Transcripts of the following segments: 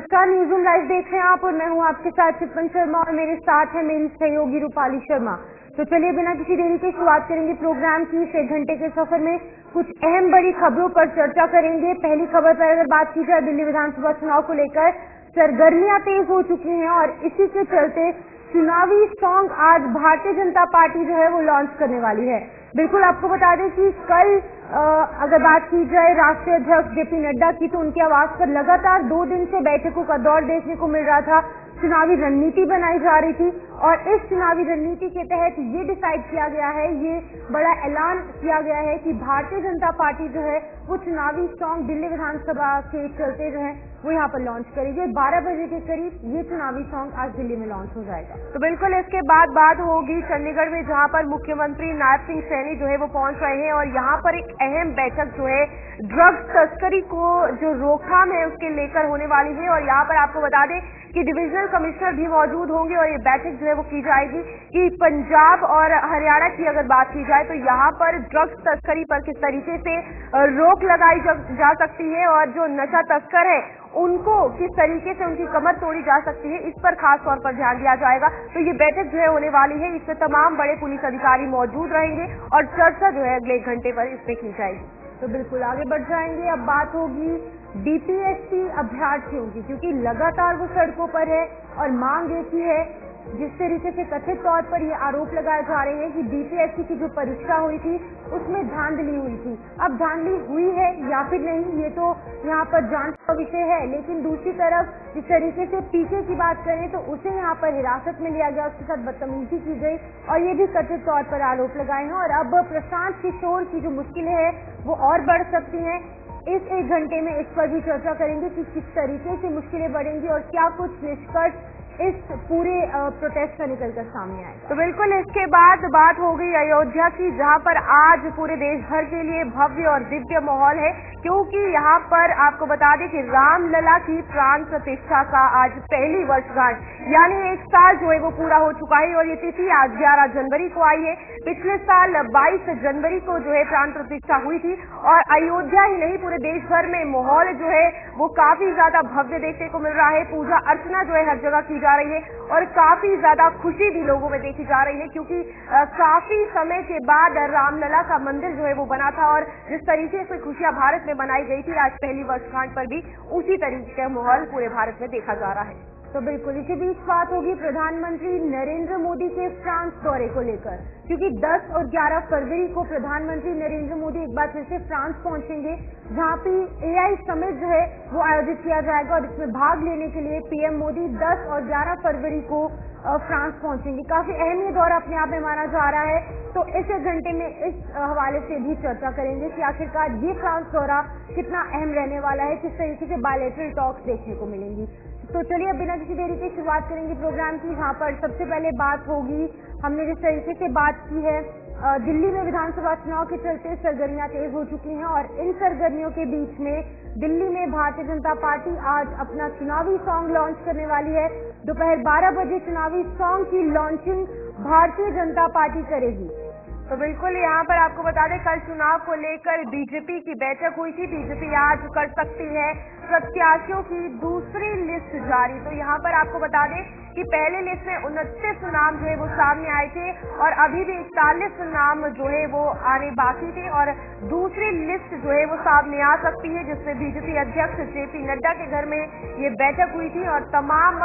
नमस्कार, newsroom live देख रहे हैं आप और मैं हूं आपके साथ चिपन शर्मा और मेरे साथ है मेरी सहयोगी रूपाली शर्मा। तो चलिए बिना किसी देरी के शुरुआत करेंगे प्रोग्राम की। इस 1 घंटे के सफर में कुछ अहम बड़ी खबरों पर चर्चा करेंगे। पहली खबर पर अगर बात की जाए, दिल्ली विधानसभा चुनाव को लेकर सरगर्मियां तेज हो चुकी हैं और इसी के चलते चुनावी सॉन्ग आज भारतीय जनता पार्टी जो है वो लॉन्च करने वाली है। बिल्कुल आपको बता दें कि कल अगर बात की जाए राष्ट्रीय अध्यक्ष जेपी नड्डा की, तो उनकी आवाज पर लगातार 2 दिन से बैठकों का दौर देखने को मिल रहा था। चुनावी रणनीति बनाई जा रही थी और इस चुनावी रणनीति के तहत ये डिसाइड किया गया है, ये बड़ा ऐलान किया गया है कि भारतीय जनता पार्टी जो है वो चुनावी सॉन्ग दिल्ली विधानसभा के चलते जो है वो यहाँ पर लॉन्च करेगी। 12 बजे के करीब ये चुनावी सॉन्ग आज दिल्ली में लॉन्च हो जाएगा। तो बिल्कुल इसके बाद बात होगी चंडीगढ़ में, जहाँ पर मुख्यमंत्री नायब सिंह सैनी जो है वो पहुंच रहे हैं और यहाँ पर एक अहम बैठक जो है ड्रग्स तस्करी को जो रोकथाम है उसके लेकर होने वाली है। और यहाँ पर आपको बता दें कि डिविजनल कमिश्नर भी मौजूद होंगे और ये बैठक जो है वो की जाएगी कि पंजाब और हरियाणा की अगर बात की जाए तो यहाँ पर ड्रग्स तस्करी पर किस तरीके से रोक लगाई जा सकती है और जो नशा तस्कर है उनको किस तरीके से उनकी कमर तोड़ी जा सकती है, इस पर खास तौर पर ध्यान दिया जाएगा। तो ये बैठक जो है होने वाली है, इसमें तमाम बड़े पुलिस अधिकारी मौजूद रहेंगे और चर्चा जो है अगले 1 घंटे पर इसमें की जाएगी। तो बिल्कुल आगे बढ़ जाएंगे। अब बात होगी डीपीएससी अभ्यर्थियों की, क्योंकि लगातार वो सड़कों पर है और मांग एक ही है। जिस तरीके से कथित तौर पर ये आरोप लगाए जा रहे हैं कि डीपीएससी की जो परीक्षा हुई थी उसमें धांधली हुई थी। अब धांधली हुई है या फिर नहीं, ये तो यहाँ पर जांच का विषय है। लेकिन दूसरी तरफ जिस तरीके से पीके की बात करें तो उसे यहाँ पर हिरासत में लिया गया, उसके साथ बदतमीजी की गई और ये भी कथित तौर पर आरोप लगाए हैं। और अब प्रशांत किशोर की जो मुश्किलें हैं वो और बढ़ सकती हैं। इस 1 घंटे में इस पर भी चर्चा करेंगे कि किस तरीके से मुश्किलें बढ़ेंगी और क्या कुछ निष्कर्ष इस पूरे प्रोटेस्ट का निकलकर सामने आए। तो बिल्कुल इसके बाद बात हो गई अयोध्या की, जहां पर आज पूरे देश भर के लिए भव्य और दिव्य माहौल है, क्योंकि यहाँ पर आपको बता दें कि रामलला की प्राण प्रतिष्ठा का आज पहली वर्षगांठ यानी 1 साल जो है वो पूरा हो चुका है और ये तिथि आज 11 जनवरी को आई है। पिछले साल 22 जनवरी को जो है प्राण प्रतिष्ठा हुई थी और अयोध्या ही नहीं पूरे देश भर में माहौल जो है वो काफी ज्यादा भव्य देखने को मिल रहा है। पूजा अर्चना जो है हर जगह की जा रही है और काफी ज्यादा खुशी भी लोगों में देखी जा रही है, क्योंकि काफी समय के बाद रामलला का मंदिर जो है वो बना था और जिस तरीके से खुशियां भारत में बनाई गई थी, आज पहली वर्षगांठ पर भी उसी तरीके का माहौल पूरे भारत में देखा जा रहा है। तो बिल्कुल इसी बीच बात होगी प्रधानमंत्री नरेंद्र मोदी के फ्रांस दौरे को लेकर, क्योंकि 10 और 11 फरवरी को प्रधानमंत्री नरेंद्र मोदी एक बार फिर से फ्रांस पहुंचेंगे, जहां पे एआई समिट जो है वो आयोजित किया जाएगा और इसमें भाग लेने के लिए पीएम मोदी 10 और 11 फरवरी को फ्रांस पहुंचेंगे। काफी अहम ये दौरा अपने आप में माना जा रहा है। तो इस 1 घंटे में इस हवाले से भी चर्चा करेंगे कि आखिरकार ये फ्रांस दौरा कितना अहम रहने वाला है, किस तरीके से बायलैटरल टॉक्स देखने को मिलेंगी। तो चलिए अब बिना किसी देरी के शुरुआत करेंगे प्रोग्राम की। यहाँ पर सबसे पहले बात होगी, हमने जिस तरीके से बात की है, दिल्ली में विधानसभा चुनाव के चलते सरगर्मियां तेज हो चुकी हैं और इन सरगर्मियों के बीच में दिल्ली में भारतीय जनता पार्टी आज अपना चुनावी सॉन्ग लॉन्च करने वाली है। दोपहर 12 बजे चुनावी सॉन्ग की लॉन्चिंग भारतीय जनता पार्टी करेगी। तो बिल्कुल यहाँ पर आपको बता दें कल चुनाव को लेकर बीजेपी की बैठक हुई थी। बीजेपी आज कर सकती है प्रत्याशियों की दूसरी लिस्ट जारी। तो यहाँ पर आपको बता दें कि पहले लिस्ट में 29 नाम जो है वो सामने आए थे और अभी भी 41 नाम जो है वो आने बाकी थे और दूसरी लिस्ट जो है वो सामने आ सकती है, जिसमें बीजेपी अध्यक्ष जेपी नड्डा के घर में ये बैठक हुई थी और तमाम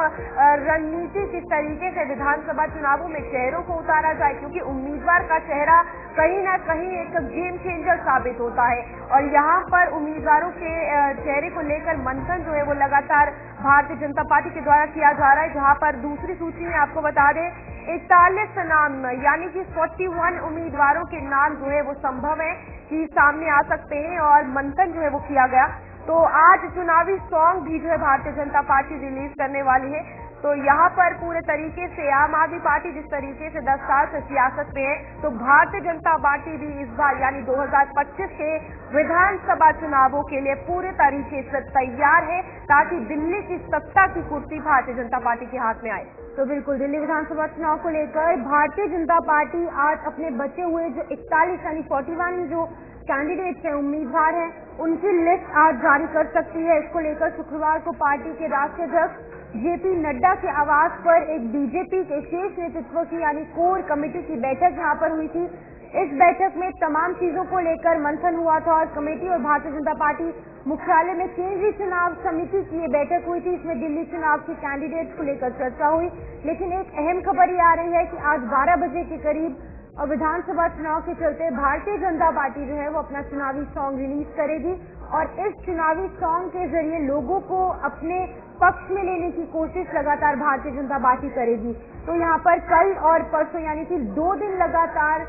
रणनीति किस तरीके से विधानसभा चुनावों में चेहरों को उतारा जाए, क्योंकि उम्मीदवार का चेहरा कहीं ना कहीं एक गेम चेंजर साबित होता है और यहाँ पर उम्मीदवारों के चेहरे को लेकर मंथन जो है वो लगातार भारतीय जनता पार्टी के द्वारा किया जा रहा है। जहाँ पर दूसरी सूची में आपको बता दें 41 नाम यानी कि 41 उम्मीदवारों के नाम जो है वो संभव है कि सामने आ सकते हैं और मंथन जो है वो किया गया। तो आज चुनावी सॉन्ग भी जो है भारतीय जनता पार्टी रिलीज करने वाली है। तो यहाँ पर पूरे तरीके से आम आदमी पार्टी जिस तरीके से 10 साल से सियासत में है, तो भारतीय जनता पार्टी भी इस बार यानी 2025 के विधानसभा चुनावों के लिए पूरे तरीके से तैयार है, ताकि दिल्ली की सत्ता की कुर्सी भारतीय जनता पार्टी के हाथ में आए। तो बिल्कुल दिल्ली विधानसभा चुनाव को लेकर भारतीय जनता पार्टी आज अपने बचे हुए जो 41 यानी 41 जो कैंडिडेट्स हैं, उम्मीदवार हैं, उनकी लिस्ट आज जारी कर सकती है। इसको लेकर शुक्रवार को पार्टी के राष्ट्रीय अध्यक्ष जेपी नड्डा के आवास पर एक बीजेपी के शीर्ष नेतृत्व की यानी कोर कमेटी की बैठक यहां पर हुई थी। इस बैठक में तमाम चीजों को लेकर मंथन हुआ था और कमेटी और भारतीय जनता पार्टी मुख्यालय में केंद्रीय चुनाव समिति की ये बैठक हुई थी। इसमें दिल्ली चुनाव के कैंडिडेट्स को लेकर चर्चा हुई, लेकिन एक अहम खबर ये आ रही है कि आज 12 बजे के करीब और विधानसभा चुनाव के चलते भारतीय जनता पार्टी जो है वो अपना चुनावी सॉन्ग रिलीज करेगी और इस चुनावी सॉन्ग के जरिए लोगों को अपने पक्ष में लेने की कोशिश लगातार भारतीय जनता पार्टी करेगी। तो यहाँ पर कल और परसों यानी कि 2 दिन लगातार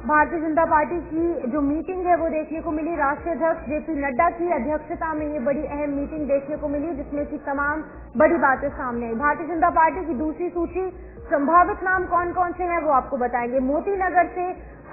भारतीय जनता पार्टी की जो मीटिंग है वो देखने को मिली। राष्ट्रीय अध्यक्ष जेपी नड्डा की अध्यक्षता में ये बड़ी अहम मीटिंग देखने को मिली, जिसमें की तमाम बड़ी बातें सामने आई। भारतीय जनता पार्टी की दूसरी सूची संभावित नाम कौन कौन से हैं वो आपको बताएंगे। मोती नगर से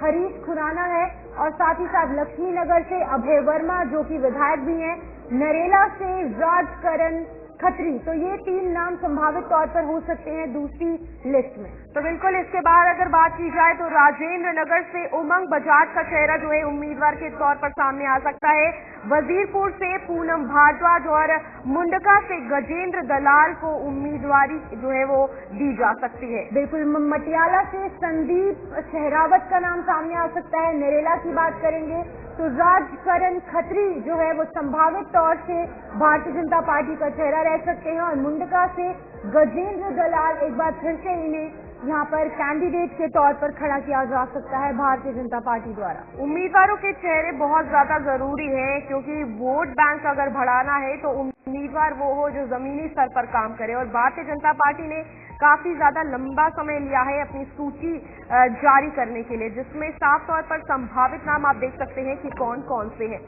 हरीश खुराना है और साथ ही साथ लक्ष्मी नगर से अभय वर्मा जो कि विधायक भी हैं, नरेला से राजकरण खत्री। तो ये 3 नाम संभावित तौर पर हो सकते हैं दूसरी लिस्ट में। तो बिल्कुल इसके बाद अगर बात की जाए तो राजेंद्र नगर से उमंग बजाज का चेहरा जो है उम्मीदवार के तौर पर सामने आ सकता है। वजीरपुर से पूनम भारद्वाज और मुंडका से गजेंद्र दलाल को उम्मीदवारी जो है वो दी जा सकती है। बिल्कुल, मटियाला से संदीप सहरावत का नाम सामने आ सकता है। नरेला की बात करेंगे तो राजकरण खत्री जो है वो संभावित तौर से भारतीय जनता पार्टी का चेहरा रह सकते हैं और मुंडका से गजेंद्र दलाल एक बार फिर से इन्हें यहाँ पर कैंडिडेट के तौर पर खड़ा किया जा सकता है भारतीय जनता पार्टी द्वारा। उम्मीदवारों के चेहरे बहुत ज्यादा जरूरी है, क्योंकि वोट बैंक अगर बढ़ाना है तो उम्मीदवार वो हो जो जमीनी स्तर पर काम करे और भारतीय जनता पार्टी ने काफी ज्यादा लंबा समय लिया है अपनी सूची जारी करने के लिए, जिसमें साफ तौर पर संभावित नाम आप देख सकते हैं कि कौन कौन से हैं।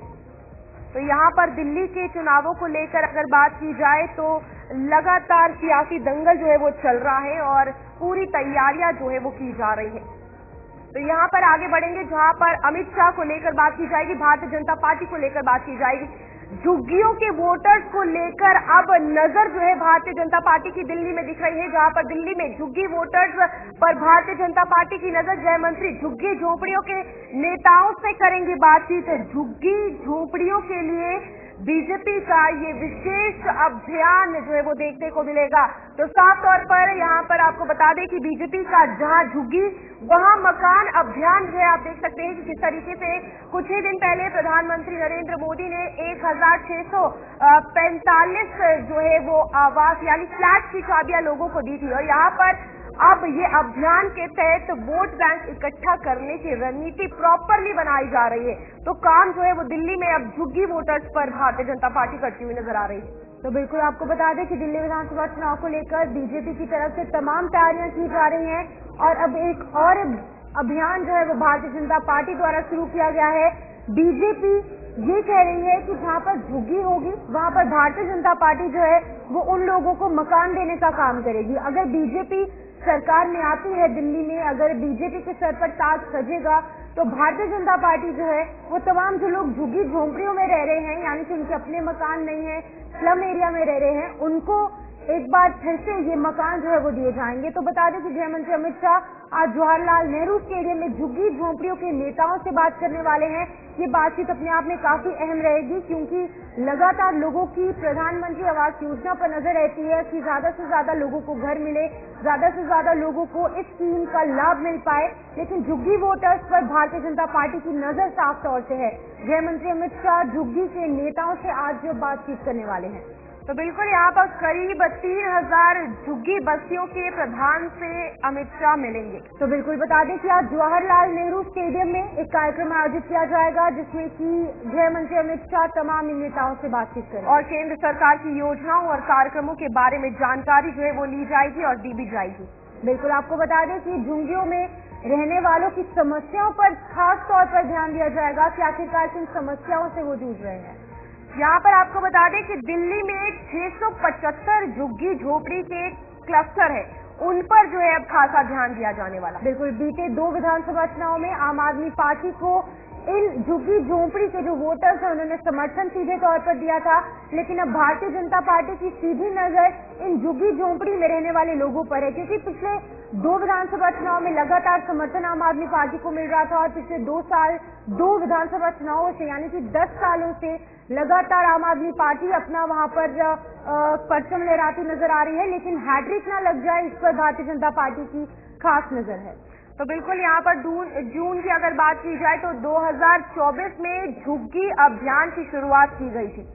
तो यहाँ पर दिल्ली के चुनावों को लेकर अगर बात की जाए तो लगातार सियासी दंगल जो है वो चल रहा है और पूरी तैयारियां जो है वो की जा रही है। तो यहाँ पर आगे बढ़ेंगे जहाँ पर अमित शाह को लेकर बात की जाएगी, भारतीय जनता पार्टी को लेकर बात की जाएगी। झुग्गियों के वोटर्स को लेकर अब नजर जो है भारतीय जनता पार्टी की दिल्ली में दिख रही है, जहां पर दिल्ली में झुग्गी वोटर्स पर भारतीय जनता पार्टी की नजर। गृह मंत्री झुग्गी झोपड़ियों के नेताओं से करेंगे बातचीत। झुग्गी झोपड़ियों के लिए बीजेपी का ये विशेष अभियान जो है वो देखने को मिलेगा। तो साफ तौर पर यहाँ पर आपको बता दें कि बीजेपी का जहाँ झुग्गी वहाँ मकान अभियान जो है आप देख सकते हैं कि किस तरीके से कुछ ही दिन पहले प्रधानमंत्री नरेंद्र मोदी ने 1645 जो है वो आवास यानी फ्लैट की चाबियां लोगों को दी थी और यहाँ पर अब ये अभियान के तहत वोट बैंक इकट्ठा करने की रणनीति प्रॉपरली बनाई जा रही है। तो काम जो है वो दिल्ली में अब झुग्गी वोटर्स पर भारतीय जनता पार्टी करती हुई नजर आ रही है। तो बिल्कुल आपको बता दें कि दिल्ली विधानसभा चुनाव को लेकर बीजेपी की तरफ से तमाम तैयारियां की जा रही हैं और अब एक और अभियान जो है वो भारतीय जनता पार्टी द्वारा शुरू किया गया है। बीजेपी ये कह रही है कि जहाँ पर झुग्गी होगी वहाँ पर भारतीय जनता पार्टी जो है वो उन लोगों को मकान देने का काम करेगी। अगर बीजेपी सरकार में आती है दिल्ली में, अगर बीजेपी के सर पर ताज सजेगा तो भारतीय जनता पार्टी जो है वो तमाम जो लोग झुग्गी झोंपड़ियों में रह रहे हैं यानी कि उनके अपने मकान नहीं है, स्लम एरिया में रह रहे हैं, उनको एक बार फिर से ये मकान जो है वो दिए जाएंगे। तो बता दें कि गृह मंत्री अमित शाह आज जवाहरलाल नेहरू स्टेडियम में झुग्गी झोंपड़ियों के नेताओं से बात करने वाले हैं। ये बातचीत अपने आप में काफी अहम रहेगी क्योंकि लगातार लोगों की प्रधानमंत्री आवास योजना पर नजर रहती है कि ज्यादा से ज्यादा लोगों को घर मिले, ज्यादा से ज्यादा लोगों को इस स्कीम का लाभ मिल पाए। लेकिन झुग्गी वोटर्स पर भारतीय जनता पार्टी की नजर साफ तौर से है। गृह मंत्री अमित शाह झुग्गी के नेताओं से आज जो बातचीत करने वाले हैं। तो बिल्कुल यहाँ पर करीब 3000 झुग्गी बस्तियों के प्रधान से अमित शाह मिलेंगे। तो बिल्कुल बता दें कि आज जवाहरलाल नेहरू स्टेडियम में एक कार्यक्रम आयोजित किया जाएगा जिसमें कि गृह मंत्री अमित शाह तमाम इन नेताओं से बातचीत करेंगे और केंद्र सरकार की योजनाओं और कार्यक्रमों के बारे में जानकारी जो है वो ली जाएगी और दी भी जाएगी। बिल्कुल आपको बता दें कि झुग्गियों में रहने वालों की समस्याओं पर खास तौर पर ध्यान दिया जाएगा कि आखिरकार किन समस्याओं से वो जूझ रहे हैं। यहाँ पर आपको बता दें कि दिल्ली में 675 झुग्गी झोपड़ी के क्लस्टर है, उन पर जो है अब खासा ध्यान दिया जाने वाला। बिल्कुल, बीते 2 विधानसभा चुनाव में आम आदमी पार्टी को इन झुग्गी झोंपड़ी के जो वोटर्स हैं उन्होंने समर्थन सीधे तौर पर दिया था, लेकिन अब भारतीय जनता पार्टी की सीधी नजर इन झुग्गी झोंपड़ी में रहने वाले लोगों पर है क्योंकि पिछले 2 विधानसभा चुनाव में लगातार समर्थन आम आदमी पार्टी को मिल रहा था और पिछले 2 साल 2 विधानसभा चुनावों से यानी कि 10 सालों से लगातार आम आदमी पार्टी अपना वहां पर परचम लहराती नजर आ रही है, लेकिन हैट्रिक ना लग जाए इस पर भारतीय जनता पार्टी की खास नजर है। तो बिल्कुल यहाँ पर जून की अगर बात की जाए तो 2024 में झुग्गी अभियान की शुरुआत की गई थी।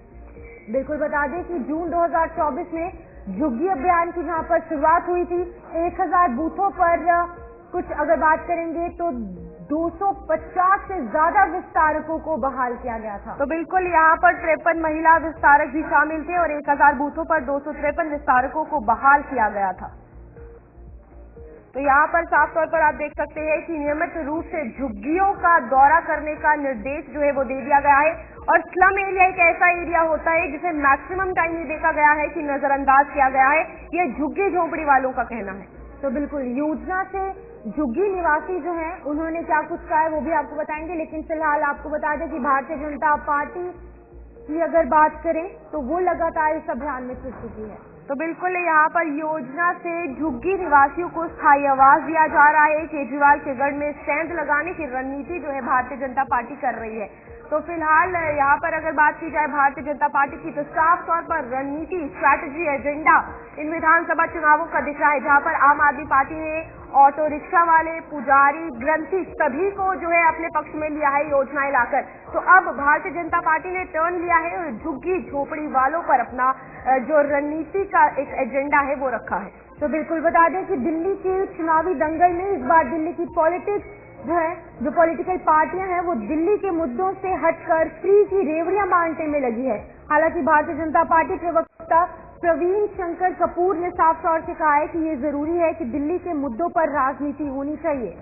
बिल्कुल बता दें कि जून 2024 में झुग्गी अभियान की जहां पर शुरुआत हुई थी, 1000 बूथों पर कुछ अगर बात करेंगे तो 250 से ज्यादा विस्तारकों को बहाल किया गया था। तो बिल्कुल यहाँ पर 53 महिला विस्तारक भी शामिल थे और 1000 बूथों पर 253 विस्तारकों को बहाल किया गया था। तो यहाँ पर साफ तौर पर आप देख सकते हैं कि नियमित रूप से झुग्गियों का दौरा करने का निर्देश जो है वो दे दिया गया है और स्लम एरिया एक ऐसा एरिया होता है जिसे मैक्सिमम टाइम ये देखा गया है कि नजरअंदाज किया गया है, ये झुग्गी झोंपड़ी वालों का कहना है। तो बिल्कुल योजना से झुग्गी निवासी जो हैं उन्होंने क्या कुछ कहा है वो भी आपको बताएंगे, लेकिन फिलहाल आपको बता दें कि भारतीय जनता पार्टी की अगर बात करें तो वो लगातार इस अभियान में जुट चुकी है। तो बिल्कुल यहाँ पर योजना से झुग्गी निवासियों को स्थायी आवास दिया जा रहा है। केजरीवाल के गढ़ में स्टैंड लगाने की रणनीति जो है भारतीय जनता पार्टी कर रही है। तो फिलहाल यहाँ पर अगर बात की जाए भारतीय जनता पार्टी की तो साफ तौर पर रणनीति, स्ट्रैटेजी, एजेंडा इन विधानसभा चुनावों का दिख रहा है, जहाँ पर आम आदमी पार्टी ने ऑटो रिक्शा वाले, पुजारी, ग्रंथी सभी को जो है अपने पक्ष में लिया है योजनाएं लाकर। तो अब भारतीय जनता पार्टी ने टर्न लिया है और झुग्गी झोपड़ी वालों पर अपना जो रणनीति का एक एजेंडा है वो रखा है। तो बिल्कुल बता दें कि दिल्ली के चुनावी दंगल में इस बार दिल्ली की पॉलिटिक्स जो है, जो पॉलिटिकल पार्टियां हैं वो दिल्ली के मुद्दों से हटकर फ्री की रेवड़ियां बांटने में लगी है। हालांकि भारतीय जनता पार्टी प्रवक्ता प्रवीण शंकर कपूर ने साफ तौर से कहा है कि ये जरूरी है कि दिल्ली के मुद्दों पर राजनीति होनी चाहिए।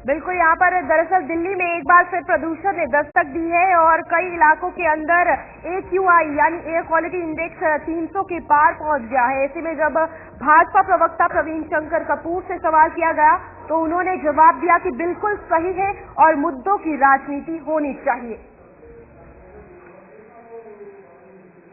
बिल्कुल यहाँ पर दरअसल दिल्ली में एक बार फिर प्रदूषण ने दस्तक दी है और कई इलाकों के अंदर AQI यानी एयर क्वालिटी इंडेक्स 300 के पार पहुंच गया है। ऐसे में जब भाजपा प्रवक्ता प्रवीण शंकर कपूर से सवाल किया गया तो उन्होंने जवाब दिया कि बिल्कुल सही है और मुद्दों की राजनीति होनी चाहिए।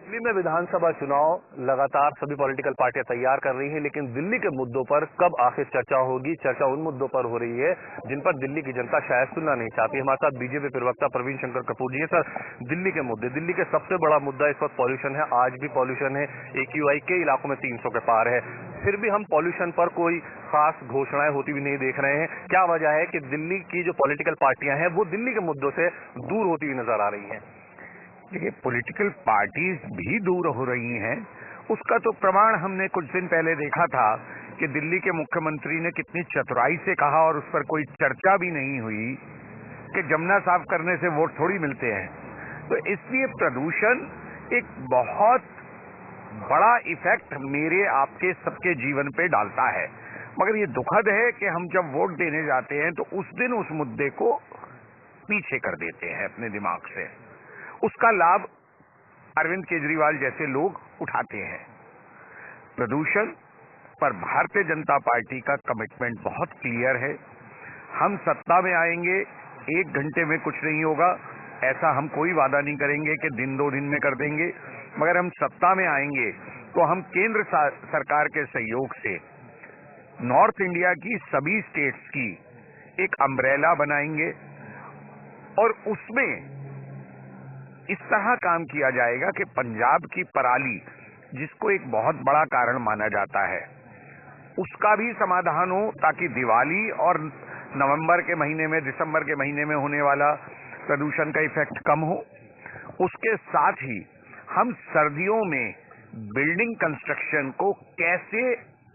दिल्ली में विधानसभा चुनाव लगातार सभी पॉलिटिकल पार्टियां तैयार कर रही हैं, लेकिन दिल्ली के मुद्दों पर कब आखिर चर्चा होगी? चर्चा उन मुद्दों पर हो रही है जिन पर दिल्ली की जनता शायद सुनना नहीं चाहती। हमारे साथ बीजेपी प्रवक्ता प्रवीण शंकर कपूर जी हैं। सर, दिल्ली के मुद्दे, दिल्ली के सबसे बड़ा मुद्दा इस वक्त पॉल्यूशन है। आज भी पॉल्यूशन है, AQI के इलाकों में 300 के पार है, फिर भी हम पॉल्यूशन पर कोई खास घोषणाएं होती भी नहीं देख रहे हैं। क्या वजह है कि दिल्ली की जो पॉलिटिकल पार्टियां हैं वो दिल्ली के मुद्दों से दूर होती हुई नजर आ रही हैं? देखिए, पॉलिटिकल पार्टीज भी दूर हो रही हैं, उसका तो प्रमाण हमने कुछ दिन पहले देखा था कि दिल्ली के मुख्यमंत्री ने कितनी चतुराई से कहा और उस पर कोई चर्चा भी नहीं हुई कि जमुना साफ करने से वोट थोड़ी मिलते हैं। तो इसलिए प्रदूषण एक बहुत बड़ा इफेक्ट मेरे आपके सबके जीवन पे डालता है। मगर ये दुखद है कि हम जब वोट देने जाते हैं तो उस दिन उस मुद्दे को पीछे कर देते हैं अपने दिमाग से। उसका लाभ अरविंद केजरीवाल जैसे लोग उठाते हैं। प्रदूषण पर भारतीय जनता पार्टी का कमिटमेंट बहुत क्लियर है। हम सत्ता में आएंगे, 1 घंटे में कुछ नहीं होगा, ऐसा हम कोई वादा नहीं करेंगे कि दिन 2 दिन में कर देंगे। मगर हम सत्ता में आएंगे तो हम केंद्र सरकार के सहयोग से नॉर्थ इंडिया की सभी स्टेट्स की एक अम्ब्रेला बनाएंगे और उसमें इस तरह काम किया जाएगा कि पंजाब की पराली, जिसको एक बहुत बड़ा कारण माना जाता है, उसका भी समाधान हो ताकि दिवाली और नवंबर के महीने में, दिसंबर के महीने में होने वाला प्रदूषण का इफेक्ट कम हो। उसके साथ ही हम सर्दियों में बिल्डिंग कंस्ट्रक्शन को कैसे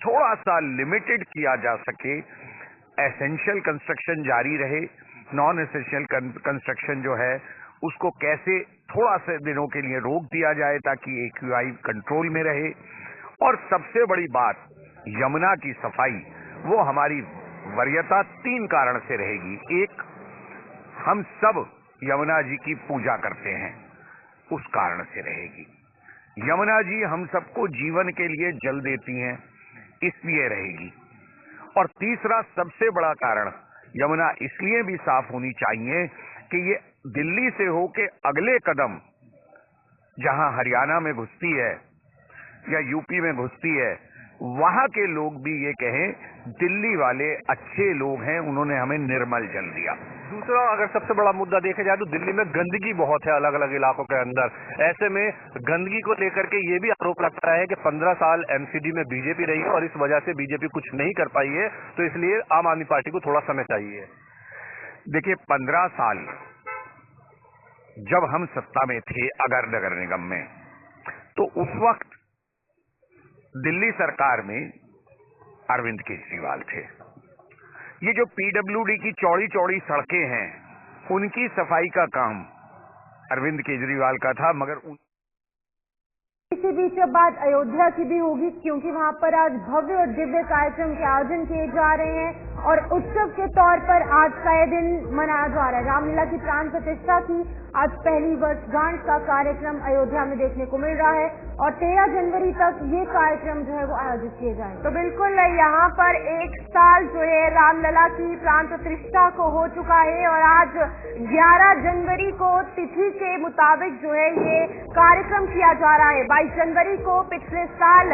थोड़ा सा लिमिटेड किया जा सके, एसेंशियल कंस्ट्रक्शन जारी रहे, नॉन एसेंशियल कंस्ट्रक्शन जो है उसको कैसे थोड़ा से दिनों के लिए रोक दिया जाए ताकि AQI कंट्रोल में रहे। और सबसे बड़ी बात, यमुना की सफाई, वो हमारी वरीयता 3 कारण से रहेगी। एक, हम सब यमुना जी की पूजा करते हैं, उस कारण से रहेगी। यमुना जी हम सबको जीवन के लिए जल देती हैं, इसलिए रहेगी। और तीसरा सबसे बड़ा कारण, यमुना इसलिए भी साफ होनी चाहिए कि ये दिल्ली से होके अगले कदम जहां हरियाणा में घुसती है या यूपी में घुसती है वहां के लोग भी ये कहें दिल्ली वाले अच्छे लोग हैं, उन्होंने हमें निर्मल जल दिया। दूसरा, अगर सबसे बड़ा मुद्दा देखा जाए तो दिल्ली में गंदगी बहुत है अलग अलग इलाकों के अंदर। ऐसे में गंदगी को लेकर के ये भी आरोप लगता है कि 15 साल एमसीडी में बीजेपी रही है और इस वजह से बीजेपी कुछ नहीं कर पाई है, तो इसलिए आम आदमी पार्टी को थोड़ा समय चाहिए। देखिए, 15 साल जब हम सत्ता में थे अगर नगर निगम में, तो उस वक्त दिल्ली सरकार में अरविंद केजरीवाल थे। ये जो पीडब्ल्यूडी की चौड़ी चौड़ी सड़कें हैं, उनकी सफाई का काम अरविंद केजरीवाल का था, मगर इसी बीच अब बात अयोध्या की भी होगी, क्योंकि वहां पर आज भव्य और दिव्य कार्यक्रम के आयोजन किए जा रहे हैं और उत्सव के तौर पर आज का यह दिन मनाया जा रहा है। रामलला की प्राण प्रतिष्ठा की आज पहली वर्षगांठ का कार्यक्रम अयोध्या में देखने को मिल रहा है और 13 जनवरी तक ये कार्यक्रम जो है वो आयोजित किए जाएंगे। तो बिल्कुल यहाँ पर 1 साल जो है रामलला की प्राण प्रतिष्ठा को हो चुका है और आज 11 जनवरी को तिथि के मुताबिक जो है ये कार्यक्रम किया जा रहा है। 22 जनवरी को पिछले साल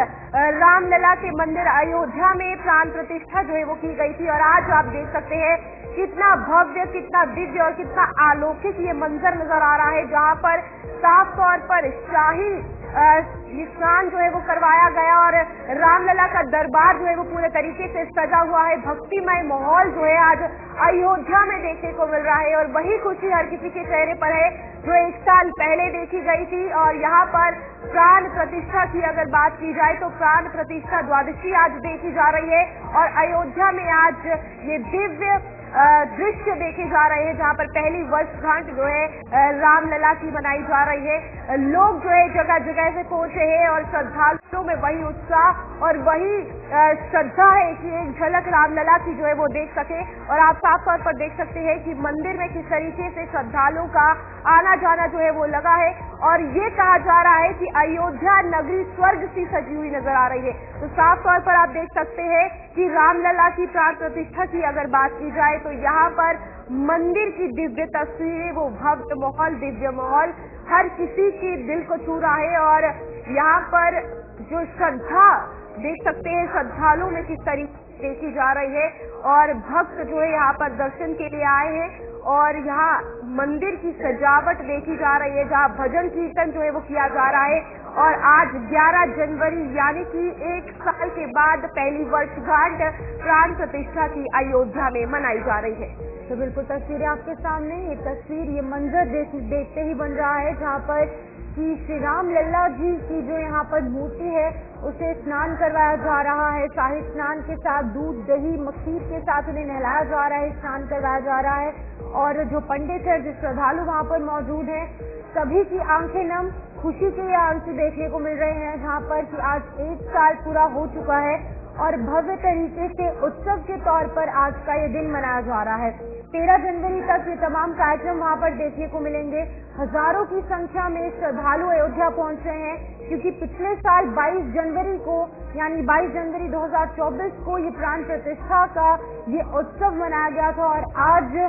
रामलला के मंदिर अयोध्या में प्राण प्रतिष्ठा जो है वो की गई थी और आज आप देख सकते हैं कितना भव्य, कितना दिव्य और कितना अलौकिक ये मंजर नजर आ रहा है, जहां पर साफ तौर पर शाही स्नान जो है वो करवाया गया और रामलला का दरबार जो है वो पूरे तरीके से सजा हुआ है। भक्तिमय माहौल जो है आज अयोध्या में देखने को मिल रहा है और वही खुशी हर किसी के चेहरे पर है जो 1 साल पहले देखी गई थी। और यहाँ पर प्राण प्रतिष्ठा की अगर बात की जाए तो प्राण प्रतिष्ठा द्वादशी आज देखी जा रही है और अयोध्या में आज ये दिव्य दृश्य देखे जा रहे हैं, जहाँ पर पहली वर्षगांठ जो है रामलला की मनाई जा रही है। लोग जो है जगह जगह से पहुंचे हैं और श्रद्धालुओं में वही उत्साह और वही श्रद्धा है कि एक झलक रामलला की जो है वो देख सके। और आप साफ तौर पर देख सकते हैं कि मंदिर में किस तरीके से श्रद्धालुओं का आना जाना जो है वो लगा है और ये कहा जा रहा है कि अयोध्या नगरी स्वर्ग सी सजी हुई नजर आ रही है। तो साफ तौर पर आप देख सकते हैं कि रामलला की प्राण प्रतिष्ठा की अगर बात की जाए तो यहाँ पर मंदिर की दिव्य तस्वीरें, वो भव्य माहौल, दिव्य माहौल हर किसी के दिल को छू रहा है और यहाँ पर जो श्रद्धा देख सकते हैं श्रद्धालुओं में किस तरीके देखी जा रही है और भक्त जो है यहाँ पर दर्शन के लिए आए हैं और यहाँ मंदिर की सजावट देखी जा रही है, जहाँ भजन कीर्तन जो है वो किया जा रहा है। और आज 11 जनवरी यानी कि 1 साल के बाद पहली वर्षगांठ प्राण प्रतिष्ठा की अयोध्या में मनाई जा रही है। तो बिल्कुल तस्वीरें आपके सामने, ये तस्वीर, ये मंजर देखते ही बन रहा है, जहाँ पर कि श्री राम लल्ला जी की जो यहाँ पर मूर्ति है उसे स्नान करवाया जा रहा है। शाही स्नान के साथ दूध, दही, मखीर के साथ उन्हें नहलाया जा रहा है, स्नान करवाया जा रहा है और जो पंडित है, जो श्रद्धालु वहाँ पर मौजूद हैं, सभी की आंखें नम खुशी के आंसू देखने को मिल रहे हैं, जहाँ पर कि आज 1 साल पूरा हो चुका है और भव्य तरीके से उत्सव के तौर पर आज का ये दिन मनाया जा रहा है। 13 जनवरी तक ये तमाम कार्यक्रम वहाँ पर देखने को मिलेंगे। हजारों की संख्या में श्रद्धालु अयोध्या पहुंच रहे हैं, क्योंकि पिछले साल 22 जनवरी को यानी 22 जनवरी 2024 को ये प्राण प्रतिष्ठा का ये उत्सव मनाया गया था और आज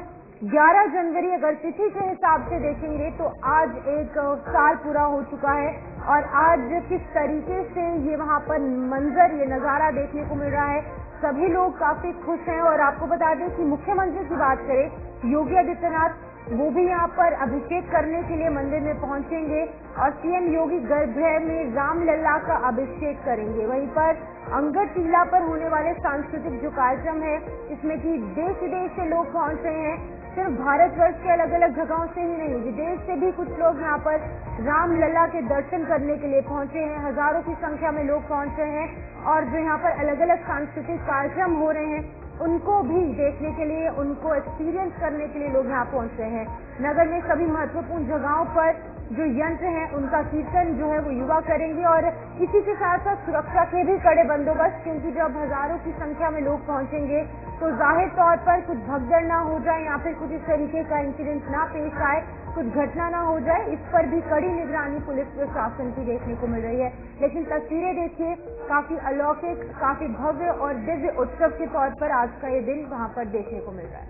11 जनवरी अगर तिथि के हिसाब से देखेंगे तो आज 1 साल पूरा हो चुका है और आज किस तरीके से ये वहाँ पर मंजर, ये नज़ारा देखने को मिल रहा है। सभी लोग काफी खुश हैं और आपको बता दें कि मुख्यमंत्री की बात करें, योगी आदित्यनाथ, वो भी यहाँ पर अभिषेक करने के लिए मंदिर में पहुंचेंगे और सीएम योगी गर्भगृह में रामलला का अभिषेक करेंगे। वहीं पर अंगद टीला पर होने वाले सांस्कृतिक जो कार्यक्रम है, इसमें कि देश विदेश से लोग पहुंच रहे हैं, सिर्फ भारतवर्ष के अलग अलग जगहों से ही नहीं, विदेश से भी कुछ लोग यहाँ पर रामलला के दर्शन करने के लिए पहुंचे हैं। हजारों की संख्या में लोग पहुंच रहे हैं और जो यहाँ पर अलग अलग सांस्कृतिक कार्यक्रम हो रहे हैं उनको भी देखने के लिए, उनको एक्सपीरियंस करने के लिए लोग यहाँ पहुंच रहे हैं। नगर में सभी महत्वपूर्ण जगहों पर जो यंत्र हैं उनका कीर्तन जो है वो युवा करेंगे और इसी के साथ साथ सुरक्षा के भी कड़े बंदोबस्त, क्योंकि जब हजारों की संख्या में लोग पहुंचेंगे तो जाहिर तौर पर कुछ भगदड़ ना हो जाए या फिर कुछ इस तरीके का इंसिडेंट ना पेश आए, कुछ घटना ना हो जाए, इस पर भी कड़ी निगरानी पुलिस प्रशासन की देखने को मिल रही है। लेकिन तस्वीरें देखिए, काफी अलौकिक, काफी भव्य और दिव्य उत्सव के तौर पर आज का ये दिन वहाँ पर देखने को मिल रहा है।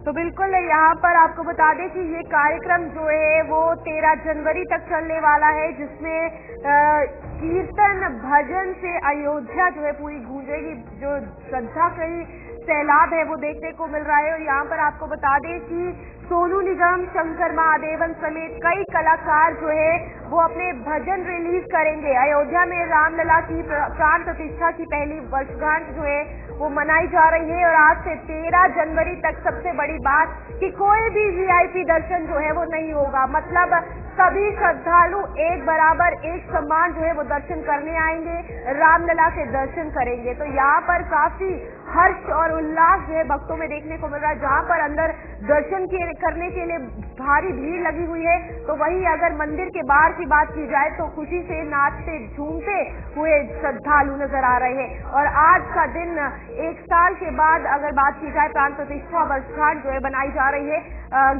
तो बिल्कुल यहाँ पर आपको बता दें कि ये कार्यक्रम जो है वो 13 जनवरी तक चलने वाला है, जिसमें कीर्तन भजन से अयोध्या जो है पूरी गूंजेगी। जो श्रद्धा कई सैलाब है वो देखने को मिल रहा है। और यहाँ पर आपको बता दें कि सोनू निगम, शंकर महादेवन समेत कई कलाकार जो है वो अपने भजन रिलीज करेंगे। अयोध्या में रामलला की प्राण प्रतिष्ठा की पहली वर्षगांठ जो है वो मनाई जा रही है। और आज से 13 जनवरी तक सबसे बड़ी बात कि कोई भी वीआईपी दर्शन जो है वो नहीं होगा। मतलब सभी श्रद्धालु एक बराबर एक समान जो है वो दर्शन करने आएंगे, रामलला के दर्शन करेंगे। तो यहाँ पर काफी हर्ष और उल्लास जो है भक्तों में देखने को मिल रहा है। जहाँ पर अंदर दर्शन करने के लिए भारी भीड़ लगी हुई है, तो वहीं अगर मंदिर के बाहर की बात की जाए तो खुशी से नाचते झूमते हुए श्रद्धालु नजर आ रहे हैं। और आज का दिन 1 साल के बाद अगर बात की जाए प्राण प्रतिष्ठा वर्षगांठ जो है बनाई जा रही है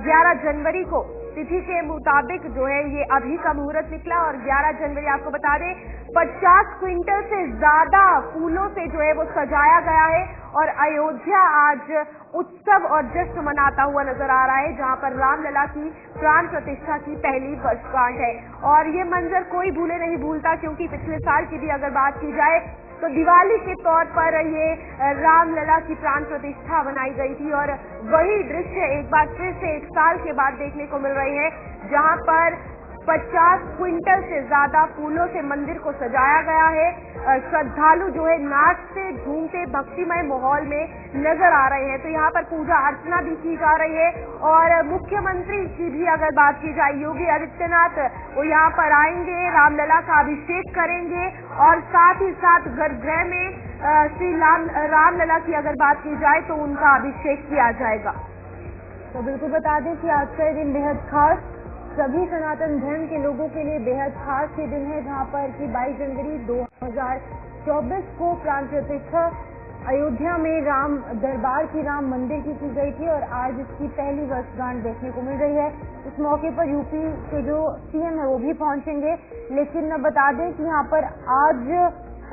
11 जनवरी को। तिथि के मुताबिक जो है ये अभी का मुहूर्त निकला। और 11 जनवरी आपको बता दें 50 क्विंटल से ज्यादा फूलों से जो है वो सजाया गया है। और अयोध्या आज उत्सव और जश्न मनाता हुआ नजर आ रहा है, जहां पर रामलला की प्राण प्रतिष्ठा की पहली वर्षगांठ है। और ये मंजर कोई भूले नहीं भूलता, क्योंकि पिछले साल की भी अगर बात की जाए तो दिवाली के तौर पर ये रामलला की प्राण प्रतिष्ठा बनाई गई थी। और वही दृश्य एक बार फिर से 1 साल के बाद देखने को मिल रहे हैं, जहां पर 50 क्विंटल से ज्यादा फूलों से मंदिर को सजाया गया है। श्रद्धालु जो है नाचते झूमते भक्तिमय माहौल में नजर आ रहे हैं। तो यहाँ पर पूजा अर्चना भी की जा रही है। और मुख्यमंत्री की भी अगर बात की जाए, योगी आदित्यनाथ वो यहाँ पर आएंगे, रामलला का अभिषेक करेंगे। और साथ ही साथ गर्भगृह में श्री रामलला की अगर बात की जाए तो उनका अभिषेक किया जाएगा। तो बिल्कुल बता दें कि आज का दिन बेहद खास, सभी सनातन धर्म के लोगों के लिए बेहद खास ये दिन है, जहां पर कि 22 जनवरी 2024 को प्राण प्रतिष्ठा अयोध्या में राम दरबार की राम मंदिर की गई थी। और आज इसकी पहली वर्षगांठ देखने को मिल रही है। इस मौके पर यूपी के जो सीएम है वो भी पहुंचेंगे। लेकिन बता दें कि यहाँ पर आज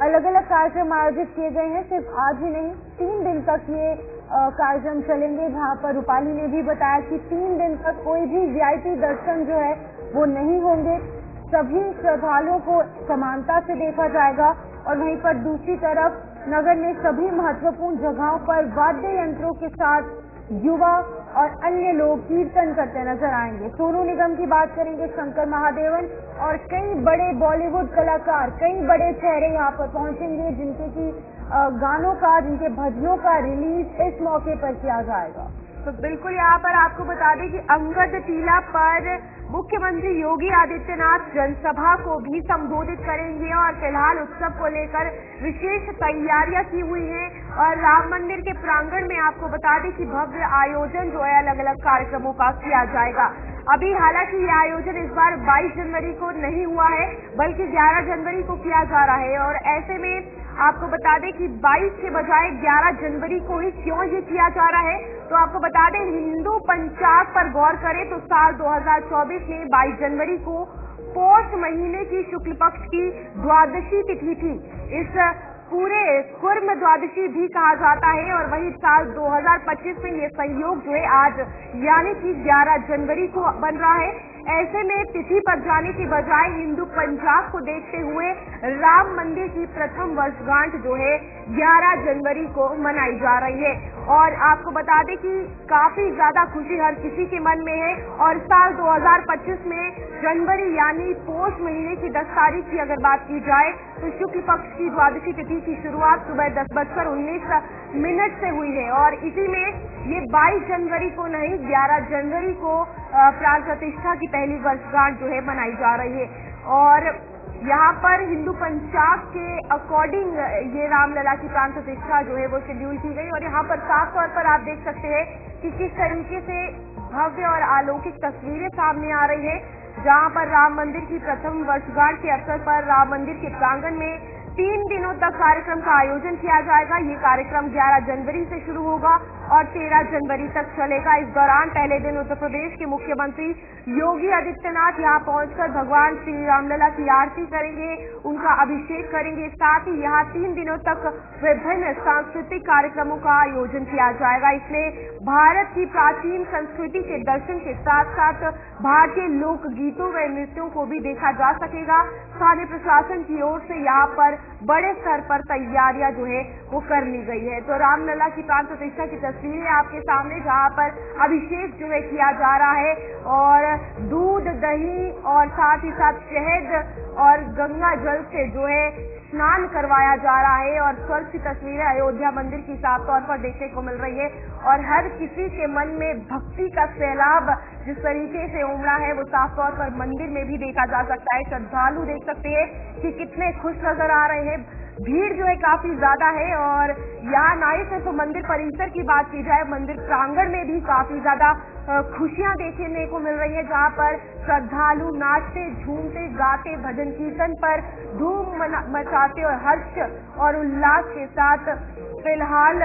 अलग अलग कार्यक्रम आयोजित किए गए हैं। सिर्फ आज ही नहीं, 3 दिन तक ये कार्यक्रम चलेंगे, जहां पर रूपाली ने भी बताया कि 3 दिन तक कोई भी वीआईपी दर्शन जो है वो नहीं होंगे। सभी श्रद्धालुओं को समानता से देखा जाएगा। और वहीं पर दूसरी तरफ नगर में सभी महत्वपूर्ण जगहों पर वाद्य यंत्रों के साथ युवा और अन्य लोग कीर्तन करते नजर आएंगे। सोनू निगम की बात करेंगे, शंकर महादेवन और कई बड़े बॉलीवुड कलाकार, कई बड़े चेहरे यहाँ पर पहुंचेंगे, जिनके की गानों का, जिनके भजनों का रिलीज इस मौके पर किया जाएगा। तो बिल्कुल यहाँ पर आपको बता दें कि अंगद टीला पर मुख्यमंत्री योगी आदित्यनाथ जनसभा को भी संबोधित करेंगे। और फिलहाल उत्सव को लेकर विशेष तैयारियां की हुई हैं। और राम मंदिर के प्रांगण में आपको बता दें कि भव्य आयोजन जो है अलग अलग कार्यक्रमों का किया जाएगा। अभी हालांकि ये आयोजन इस बार 22 जनवरी को नहीं हुआ है, बल्कि 11 जनवरी को किया जा रहा है। और ऐसे में आपको बता दें कि 22 के बजाय 11 जनवरी को ही क्यों ये किया जा रहा है, तो आपको बता दें हिंदू पंचांग पर गौर करें तो साल 2024 में 22 जनवरी को पौष महीने की शुक्ल पक्ष की द्वादशी तिथि थी। इस पूरे कुर्म द्वादशी भी कहा जाता है। और वही साल 2025 में ये संयोग जो है आज यानी कि 11 जनवरी को बन रहा है। ऐसे में तिथि पर जाने की बजाय हिंदू पंचांग को देखते हुए राम मंदिर की प्रथम वर्षगांठ जो है 11 जनवरी को मनाई जा रही है। और आपको बता दें कि काफी ज्यादा खुशी हर किसी के मन में है। और साल 2025 में जनवरी यानी पौष महीने की 10 तारीख की अगर बात की जाए तो शुक्ल पक्ष की द्वादशी तिथि की शुरुआत सुबह 10:19 से हुई है। और इसी में ये 22 जनवरी को नहीं 11 जनवरी को प्राण प्रतिष्ठा की पहली वर्षगांठ जो है मनाई जा रही है। और यहाँ पर हिंदू पंचांग के अकॉर्डिंग ये रामलला की प्राण प्रतिष्ठा जो है वो शेड्यूल की गई। और यहाँ पर साफ तौर पर आप देख सकते हैं कि किस तरीके से भव्य और अलौकिक तस्वीरें सामने आ रही है, जहाँ पर राम मंदिर की प्रथम वर्षगांठ के अवसर पर राम मंदिर के प्रांगण में 3 दिनों तक कार्यक्रम का आयोजन किया जाएगा। ये कार्यक्रम 11 जनवरी से शुरू होगा और 13 जनवरी तक चलेगा। इस दौरान पहले दिन उत्तर प्रदेश के मुख्यमंत्री योगी आदित्यनाथ यहां पहुंचकर भगवान श्री रामलला की आरती करेंगे, उनका अभिषेक करेंगे। साथ ही यहां 3 दिनों तक विभिन्न सांस्कृतिक कार्यक्रमों का आयोजन किया जाएगा। इसमें भारत की प्राचीन संस्कृति के दर्शन के साथ साथ भारतीय लोक गीतों व नृत्यों को भी देखा जा सकेगा। स्थानीय प्रशासन की ओर से यहाँ पर बड़े स्तर पर तैयारियां जो है वो कर ली गई है। तो रामलला की प्राण प्रतिष्ठा की तस्वीरें आपके सामने, जहाँ पर अभिषेक जो है किया जा रहा है और दूध, दही और साथ ही साथ शहद और गंगा जल से जो है स्नान करवाया जा रहा है। और स्वर्ग की तस्वीरें अयोध्या मंदिर की साफ तौर पर देखने को मिल रही है और हर किसी के मन में भक्ति का सैलाब जिस तरीके से उमड़ा है वो साफ तौर पर मंदिर में भी देखा जा सकता है। श्रद्धालु देख सकते हैं कि कितने खुश नजर आ रहे हैं। भीड़ जो है काफी ज्यादा है और यहाँ ना ही सिर्फ मंदिर परिसर की बात की जाए, मंदिर प्रांगण में भी काफी ज्यादा खुशियां देखने को मिल रही है, जहाँ पर श्रद्धालु नाचते, झूमते, गाते, भजन कीर्तन पर धूम मचाते और हर्ष और उल्लास के साथ फिलहाल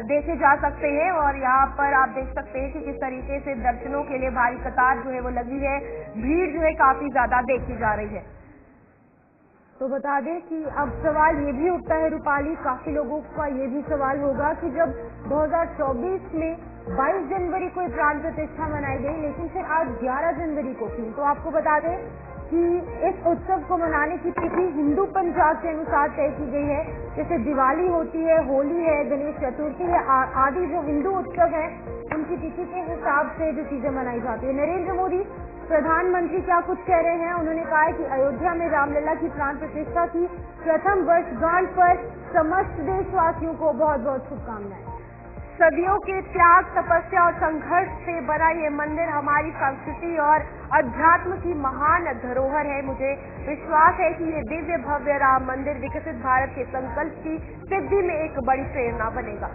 देखे जा सकते हैं। और यहाँ पर आप देख सकते हैं कि किस तरीके से दर्शनों के लिए भारी कतार जो है वो लगी है, भीड़ जो है काफी ज्यादा देखी जा रही है। तो बता दें कि अब सवाल ये भी उठता है रूपाली, काफी लोगों का ये भी सवाल होगा कि जब 2024 में 22 जनवरी को प्राण प्रतिष्ठा मनाई गई, लेकिन फिर आज 11 जनवरी को क्यों? तो आपको बता दें कि इस उत्सव को मनाने की तिथि हिंदू पंचांग के अनुसार तय की गई है। जैसे दिवाली होती है, होली है, गणेश चतुर्थी है, आदि जो हिंदू उत्सव है उनकी तिथि के हिसाब से जो चीजें मनाई जाती है। नरेंद्र मोदी प्रधानमंत्री क्या कुछ कह रहे हैं? उन्होंने कहा है कि अयोध्या में रामलला की प्राण प्रतिष्ठा की प्रथम वर्षगांठ पर समस्त देशवासियों को बहुत बहुत शुभकामनाएं। सदियों के त्याग, तपस्या और संघर्ष से बना ये मंदिर हमारी संस्कृति और अध्यात्म की महान धरोहर है। मुझे विश्वास है कि ये दिव्य भव्य राम मंदिर विकसित भारत के संकल्प की सिद्धि में एक बड़ी प्रेरणा बनेगा।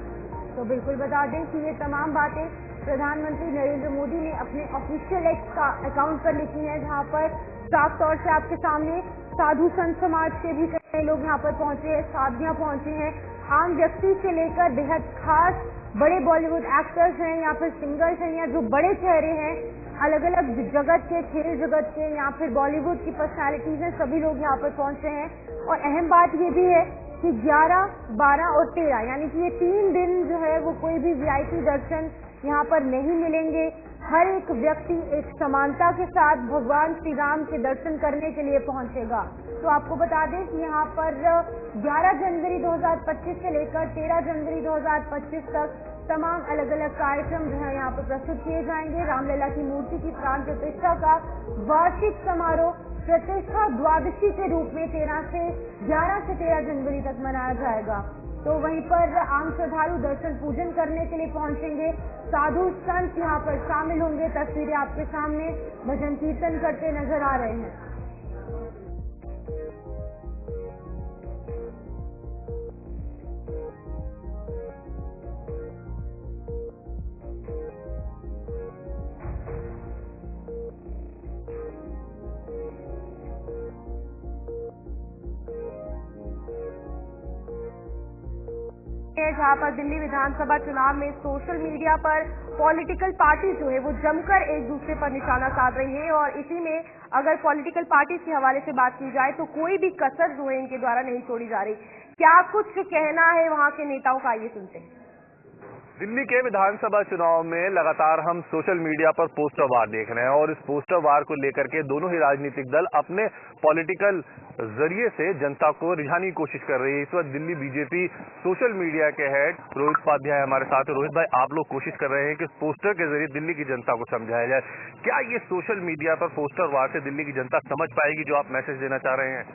तो बिल्कुल बता दें कि ये तमाम बातें प्रधानमंत्री नरेंद्र मोदी ने अपने ऑफिशियल एक्स का अकाउंट पर लिखी है, जहां पर साफ तौर से आपके सामने साधु संत समाज के भी कई लोग यहाँ पर पहुंचे हैं, साधियां पहुंची हैं, आम व्यक्ति से लेकर बेहद खास बड़े बॉलीवुड एक्टर्स हैं या फिर सिंगर्स हैं या जो बड़े चेहरे हैं अलग अलग जगत के, खेल जगत के या फिर बॉलीवुड की पर्सनालिटीज हैं, सभी लोग यहाँ पर पहुंचे हैं। और अहम बात ये भी है कि 11, 12 और 13 यानी कि ये 3 दिन जो है वो कोई भी वीआईपी दर्शन यहाँ पर नहीं मिलेंगे। हर एक व्यक्ति एक समानता के साथ भगवान श्री राम के दर्शन करने के लिए पहुंचेगा। तो आपको बता दें कि यहाँ पर 11 जनवरी 2025 से लेकर 13 जनवरी 2025 तक तमाम अलग अलग कार्यक्रम जो है यहाँ पर प्रस्तुत किए जाएंगे। रामलला की मूर्ति की प्राण प्रतिष्ठा का वार्षिक समारोह प्रतिष्ठा द्वादशी के रूप में 11 से 13 जनवरी तक मनाया जाएगा। तो वहीं पर आम श्रद्धालु दर्शन पूजन करने के लिए पहुंचेंगे, साधु संत यहाँ पर शामिल होंगे। तस्वीरें आपके सामने भजन कीर्तन करते नजर आ रहे हैं। जहां पर दिल्ली विधानसभा चुनाव में सोशल मीडिया पर पॉलिटिकल पार्टी जो है वो जमकर एक दूसरे पर निशाना साध रही है और इसी में अगर पॉलिटिकल पार्टी के हवाले से बात की जाए तो कोई भी कसर जो है इनके द्वारा नहीं छोड़ी जा रही। क्या कुछ कहना है वहां के नेताओं का, ये सुनते हैं। दिल्ली के विधानसभा चुनाव में लगातार हम सोशल मीडिया पर पोस्टर वार देख रहे हैं और इस पोस्टर वार को लेकर के दोनों ही राजनीतिक दल अपने पॉलिटिकल जरिए से जनता को रिझाने की कोशिश कर रही है। इस वक्त दिल्ली बीजेपी सोशल मीडिया के हेड रोहित उपाध्याय हमारे साथ है। रोहित भाई, आप लोग कोशिश कर रहे हैं कि इस पोस्टर के जरिए दिल्ली की जनता को समझाया जाए, क्या ये सोशल मीडिया पर पोस्टर वार से दिल्ली की जनता समझ पाएगी जो आप मैसेज देना चाह रहे हैं?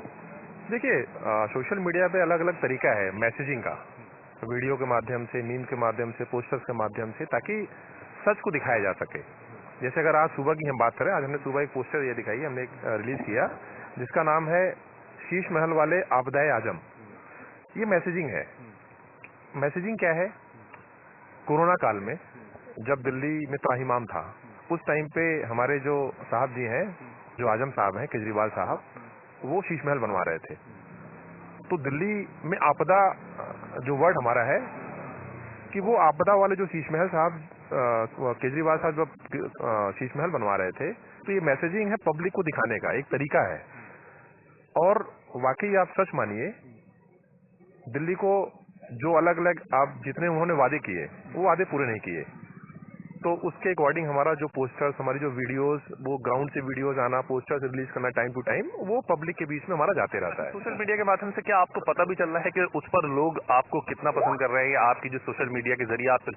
देखिए, सोशल मीडिया पे अलग अलग तरीका है मैसेजिंग का, वीडियो के माध्यम से, मीम के माध्यम से, पोस्टर्स के माध्यम से, ताकि सच को दिखाया जा सके। जैसे अगर आज सुबह की हम बात करें, आज हमने सुबह एक पोस्टर ये दिखाई, हमने एक रिलीज किया जिसका नाम है शीश महल वाले आपदाए आजम। ये मैसेजिंग है। मैसेजिंग क्या है? कोरोना काल में जब दिल्ली में त्राहिमाम था, उस टाइम पे हमारे जो साहब जी हैं, जो आजम साहब हैं, केजरीवाल साहब, वो शीश महल बनवा रहे थे। तो दिल्ली में आपदा जो वर्ड हमारा है, कि वो आपदा वाले जो शीश महल साहब केजरीवाल साहब जब शीश महल बनवा रहे थे, तो ये मैसेजिंग है पब्लिक को दिखाने का एक तरीका है। और वाकई आप सच मानिए, दिल्ली को जो अलग अलग आप जितने उन्होंने वादे किए वो वादे पूरे नहीं किए, तो उसके अकॉर्डिंग हमारा जो पोस्टर्स, हमारी जो वीडियोस, वो ग्राउंड से वीडियोस आना, पोस्टर्स रिलीज करना टाइम टू टाइम, वो पब्लिक के बीच में हमारा जाते रहता है। सोशल मीडिया के माध्यम से क्या आपको पता भी चल रहा है कि उस पर लोग आपको कितना पसंद कर रहे हैं, या आपकी जो सोशल मीडिया के जरिए आप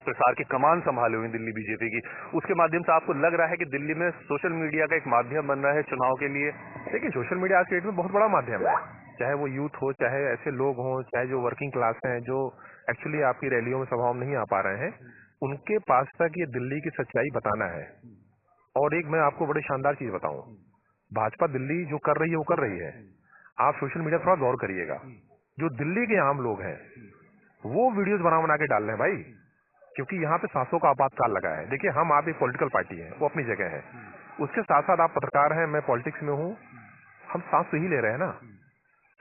प्रसार की कमान संभाले हुए दिल्ली बीजेपी की, उसके माध्यम से आपको लग रहा है कि दिल्ली में सोशल मीडिया का एक माध्यम बन रहा है चुनाव के लिए? देखिए, सोशल मीडिया आज के डेट में बहुत बड़ा माध्यम है, चाहे वो यूथ हो, चाहे ऐसे लोग हों, चाहे जो वर्किंग क्लास हैं, जो एक्चुअली आपकी रैलियों में सभाओं में नहीं आ पा रहे हैं, उनके पास तक ये दिल्ली की सच्चाई बताना है। और एक मैं आपको बड़ी शानदार चीज बताऊं, भाजपा दिल्ली जो कर रही है वो कर रही है। आप सोशल मीडिया पर थोड़ा गौर करिएगा, जो दिल्ली के आम लोग हैं वो वीडियोस बना के डाल रहे हैं भाई, क्योंकि यहाँ पे सांसों का आपातकाल लगा है। देखिए, हम आप एक पॉलिटिकल पार्टी है, वो अपनी जगह है, उसके साथ साथ आप पत्रकार हैं, मैं पॉलिटिक्स में हूँ, हम सांस तो ही ले रहे हैं ना।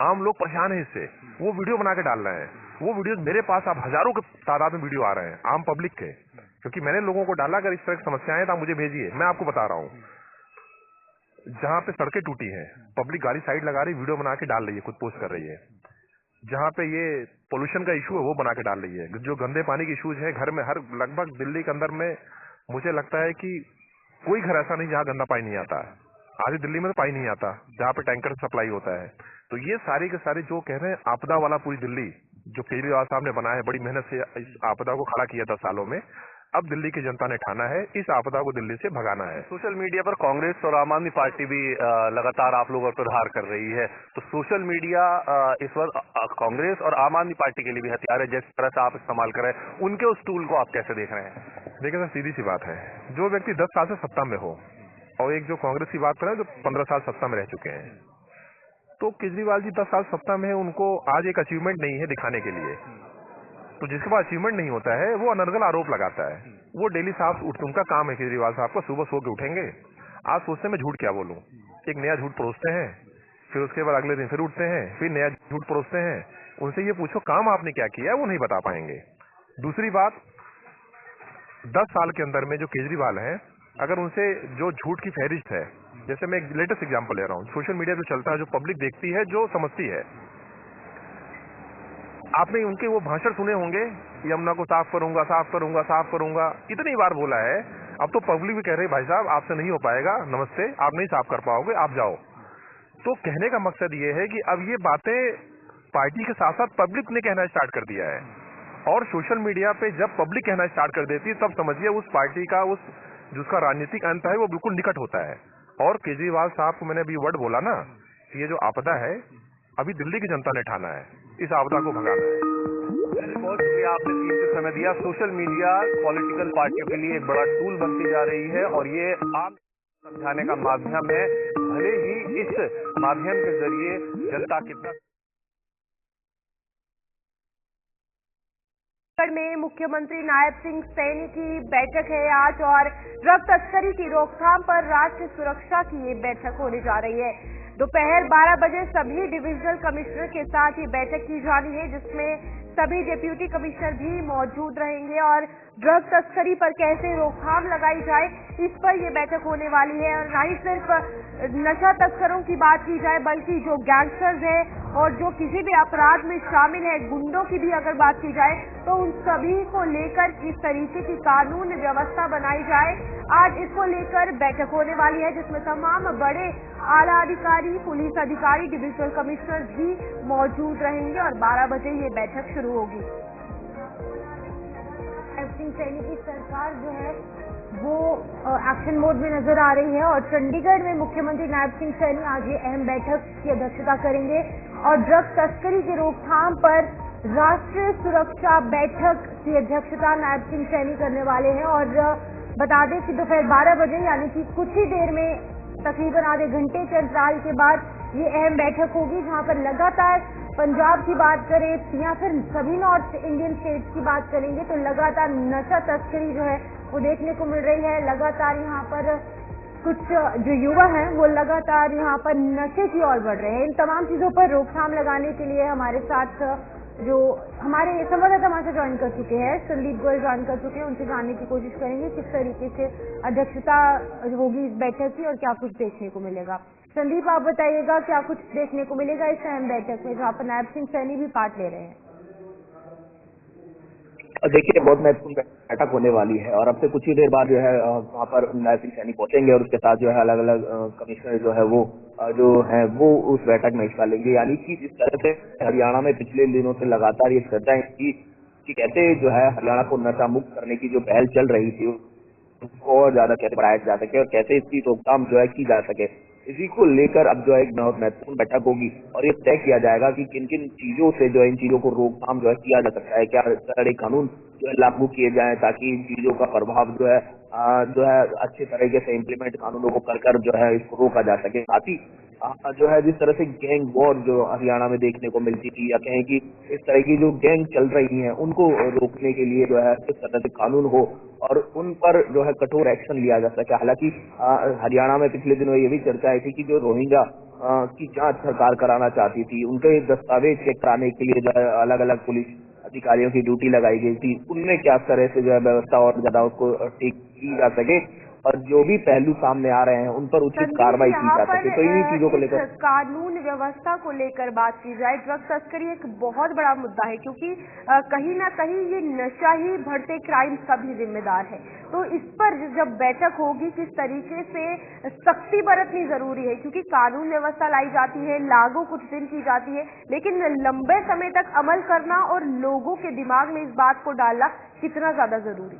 आम लोग परेशान है इससे, वो वीडियो बना के डाल रहे हैं। वो वीडियो मेरे पास आप हजारों के तादाद में वीडियो आ रहे हैं आम पब्लिक के, क्योंकि मैंने लोगों को डाला, अगर इस तरह की समस्याएं हैं तो आप मुझे भेजिए, मैं आपको बता रहा हूँ। जहाँ पे सड़कें टूटी हैं, पब्लिक गाड़ी साइड लगा रही, वीडियो बना के डाल रही है, खुद पोस्ट कर रही है। जहाँ पे ये पोल्यूशन का इशू है वो बना के डाल रही है। जो गंदे पानी के इशूज है घर में, हर लगभग दिल्ली के अंदर में मुझे लगता है कि कोई घर ऐसा नहीं जहाँ गंदा पानी नहीं आता है। आधी दिल्ली में तो पानी नहीं आता जहाँ पे टैंकर सप्लाई होता है। तो ये सारे के सारे जो कह रहे हैं आपदा वाला पूरी दिल्ली, जो केजरीवाल साहब ने बनाया, बड़ी मेहनत से इस आपदा को खड़ा किया 10 सालों में, अब दिल्ली की जनता ने ठाना है इस आपदा को दिल्ली से भगाना है। सोशल मीडिया पर कांग्रेस और आम आदमी पार्टी भी लगातार आप लोगों पर प्रहार कर रही है, तो सोशल मीडिया इस वक्त कांग्रेस और आम आदमी पार्टी के लिए भी हथियार है, जिस तरह से आप इस्तेमाल कर रहे हैं, उनके उस टूल को आप कैसे देख रहे हैं? देखिए सर, सीधी सी बात है, जो व्यक्ति 10 साल से सत्ता में हो और एक जो कांग्रेस की बात करें जो 15 साल सत्ता में रह चुके हैं, तो केजरीवाल जी 10 साल सत्ता में है, उनको आज एक अचीवमेंट नहीं है दिखाने के लिए। तो जिसके पास अचीवमेंट नहीं होता है वो अनर्गल आरोप लगाता है। वो डेली साहब उठते, उनका काम है केजरीवाल साहब को, सुबह सो के उठेंगे, आज सोचते हैं मैं झूठ क्या बोलूं, एक नया झूठ परोसते हैं, फिर उसके बाद अगले दिन फिर उठते हैं, फिर नया झूठ परोसते हैं। उनसे ये पूछो काम आपने क्या किया है, वो नहीं बता पाएंगे। दूसरी बात, 10 साल के अंदर में जो केजरीवाल है, अगर उनसे जो झूठ की फहरिस्त है, जैसे मैं एक लेटेस्ट एग्जांपल ले रहा हूँ, सोशल मीडिया जो चलता है, जो पब्लिक देखती है, जो समझती है, आपने उनके वो भाषण सुने होंगे, यमुना को साफ करूंगा, साफ करूंगा, साफ करूंगा, इतनी बार बोला है। अब तो पब्लिक भी कह रही है भाई साहब आपसे नहीं हो पाएगा, नमस्ते, आप नहीं साफ कर पाओगे, आप जाओ। तो कहने का मकसद ये है कि अब ये बातें पार्टी के साथ साथ पब्लिक ने कहना स्टार्ट कर दिया है, और सोशल मीडिया पे जब पब्लिक कहना स्टार्ट कर देती है तब समझिए उस पार्टी का, उस जिसका राजनीतिक अंत है वो बिल्कुल निकट होता है। और केजरीवाल साहब को मैंने अभी वर्ड बोला ना, ये जो आपदा है अभी दिल्ली की जनता ने ठाना है, इस आपदा को भगाना है। बहुत शुक्रिया, आपने कीमती समय दिया। सोशल मीडिया पॉलिटिकल पार्टियों के लिए एक बड़ा टूल बनती जा रही है और ये आम समझाने का माध्यम है, भले ही इस माध्यम के जरिए जनता कितना में मुख्यमंत्री नायब सिंह सैनी की बैठक है आज, और ड्रग तस्करी की रोकथाम पर राष्ट्रीय सुरक्षा की ये बैठक होने जा रही है। दोपहर 12 बजे सभी डिविजनल कमिश्नर के साथ ये बैठक की जानी है, जिसमें सभी डिप्यूटी कमिश्नर भी मौजूद रहेंगे और ड्रग तस्करी पर कैसे रोकथाम लगाई जाए इस पर ये बैठक होने वाली है। और ना ही सिर्फ नशा तस्करों की बात की जाए, बल्कि जो गैंगस्टर्स हैं और जो किसी भी अपराध में शामिल है, गुंडों की भी अगर बात की जाए, तो उन सभी को लेकर किस तरीके की कानून व्यवस्था बनाई जाए, आज इसको लेकर बैठक होने वाली है, जिसमें तमाम बड़े आला अधिकारी, पुलिस अधिकारी, डिविजनल कमिश्नर भी मौजूद रहेंगे और 12 बजे ये बैठक शुरू होगी। सिंह सैनी की सरकार जो है वो एक्शन मोड में नजर आ रही है और चंडीगढ़ में मुख्यमंत्री नायब सिंह सैनी आज ये अहम बैठक की अध्यक्षता करेंगे और ड्रग तस्करी की रोकथाम पर राष्ट्रीय सुरक्षा बैठक की अध्यक्षता नायब सिंह सैनी करने वाले हैं। और बता दें कि दोपहर 12 बजे यानी कि कुछ ही देर में, तकरीबन आधे घंटे के अंतराल के बाद ये अहम बैठक होगी, जहां पर लगातार पंजाब की बात करें या फिर सभी नॉर्थ इंडियन स्टेट्स की बात करेंगे तो लगातार नशा तस्करी जो है वो देखने को मिल रही है। लगातार यहाँ पर कुछ जो युवा हैं वो लगातार यहाँ पर नशे की ओर बढ़ रहे हैं। इन तमाम चीजों पर रोकथाम लगाने के लिए हमारे साथ जो हमारे संवाददाता हमारे से ज्वाइन कर चुके हैं, संदीप गोयल ज्वाइन कर चुके हैं, उनसे जानने की कोशिश करेंगे किस तरीके से अध्यक्षता होगी इस बैठक की और क्या कुछ देखने को मिलेगा। संदीप, आप बताइएगा क्या कुछ देखने को मिलेगा इस अहम बैठक में जहाँ पर नायब सिंह सैनी भी पार्ट ले रहे हैं। देखिए, बहुत महत्वपूर्ण बैठक होने वाली है और अब से कुछ ही देर बाद जो है वहाँ पर नायब सिंह सैनी पहुंचेंगे और उसके साथ जो है अलग अलग कमिश्नर जो है वो उस बैठक में हिस्सा लेंगे। यानी कि जिस तरह से हरियाणा में पिछले दिनों से लगातार ये चर्चाएं की कि कैसे जो है हरियाणा को नशा मुक्त करने की जो पहल चल रही थी उसको और ज्यादा कैसे बढ़ाया जा सके और कैसे इसकी रोकथाम जो है की जा सके, इसी को लेकर अब जो है एक बहुत महत्वपूर्ण बैठक होगी और ये तय किया जाएगा कि किन किन चीजों से जो है इन चीजों को रोकथाम जो है किया जा सकता है, क्या तरह कानून जो है लागू किए जाएं ताकि इन चीजों का प्रभाव जो है अच्छे तरीके से इम्प्लीमेंट कानूनों को कर जो है इसको रोका जा सके। साथ ही जो है जिस तरह से गैंग वॉर जो हरियाणा में देखने को मिलती थी या कहें कि इस तरह की जो गैंग चल रही हैं उनको रोकने के लिए जो है किस तरह से कानून हो और उन पर जो है कठोर एक्शन लिया जा सके। हालांकि हरियाणा में पिछले दिनों ये भी चर्चा आई थी कि जो रोहिंग्या की जांच सरकार कराना चाहती थी, उनके दस्तावेज चेक कराने के लिए जो है अलग अलग पुलिस अधिकारियों की ड्यूटी लगाई गई थी, उनमें क्या तरह से जो है व्यवस्था और ज्यादा उसको ठीक की जा सके और जो भी पहलू सामने आ रहे हैं उन पर उचित कार्रवाई की जा सके। तो इन्हीं चीजों को लेकर कानून व्यवस्था को लेकर बात की जाए, ड्रग तस्करी एक बहुत बड़ा मुद्दा है क्योंकि कहीं ना कहीं ये नशा ही बढ़ते क्राइम्स का भी जिम्मेदार है। तो इस पर जब बैठक होगी किस तरीके से सख्ती बरतनी जरूरी है क्योंकि कानून व्यवस्था लाई जाती है, लागू कुछ दिन की जाती है, लेकिन लंबे समय तक अमल करना और लोगों के दिमाग में इस बात को डालना कितना ज्यादा जरूरी।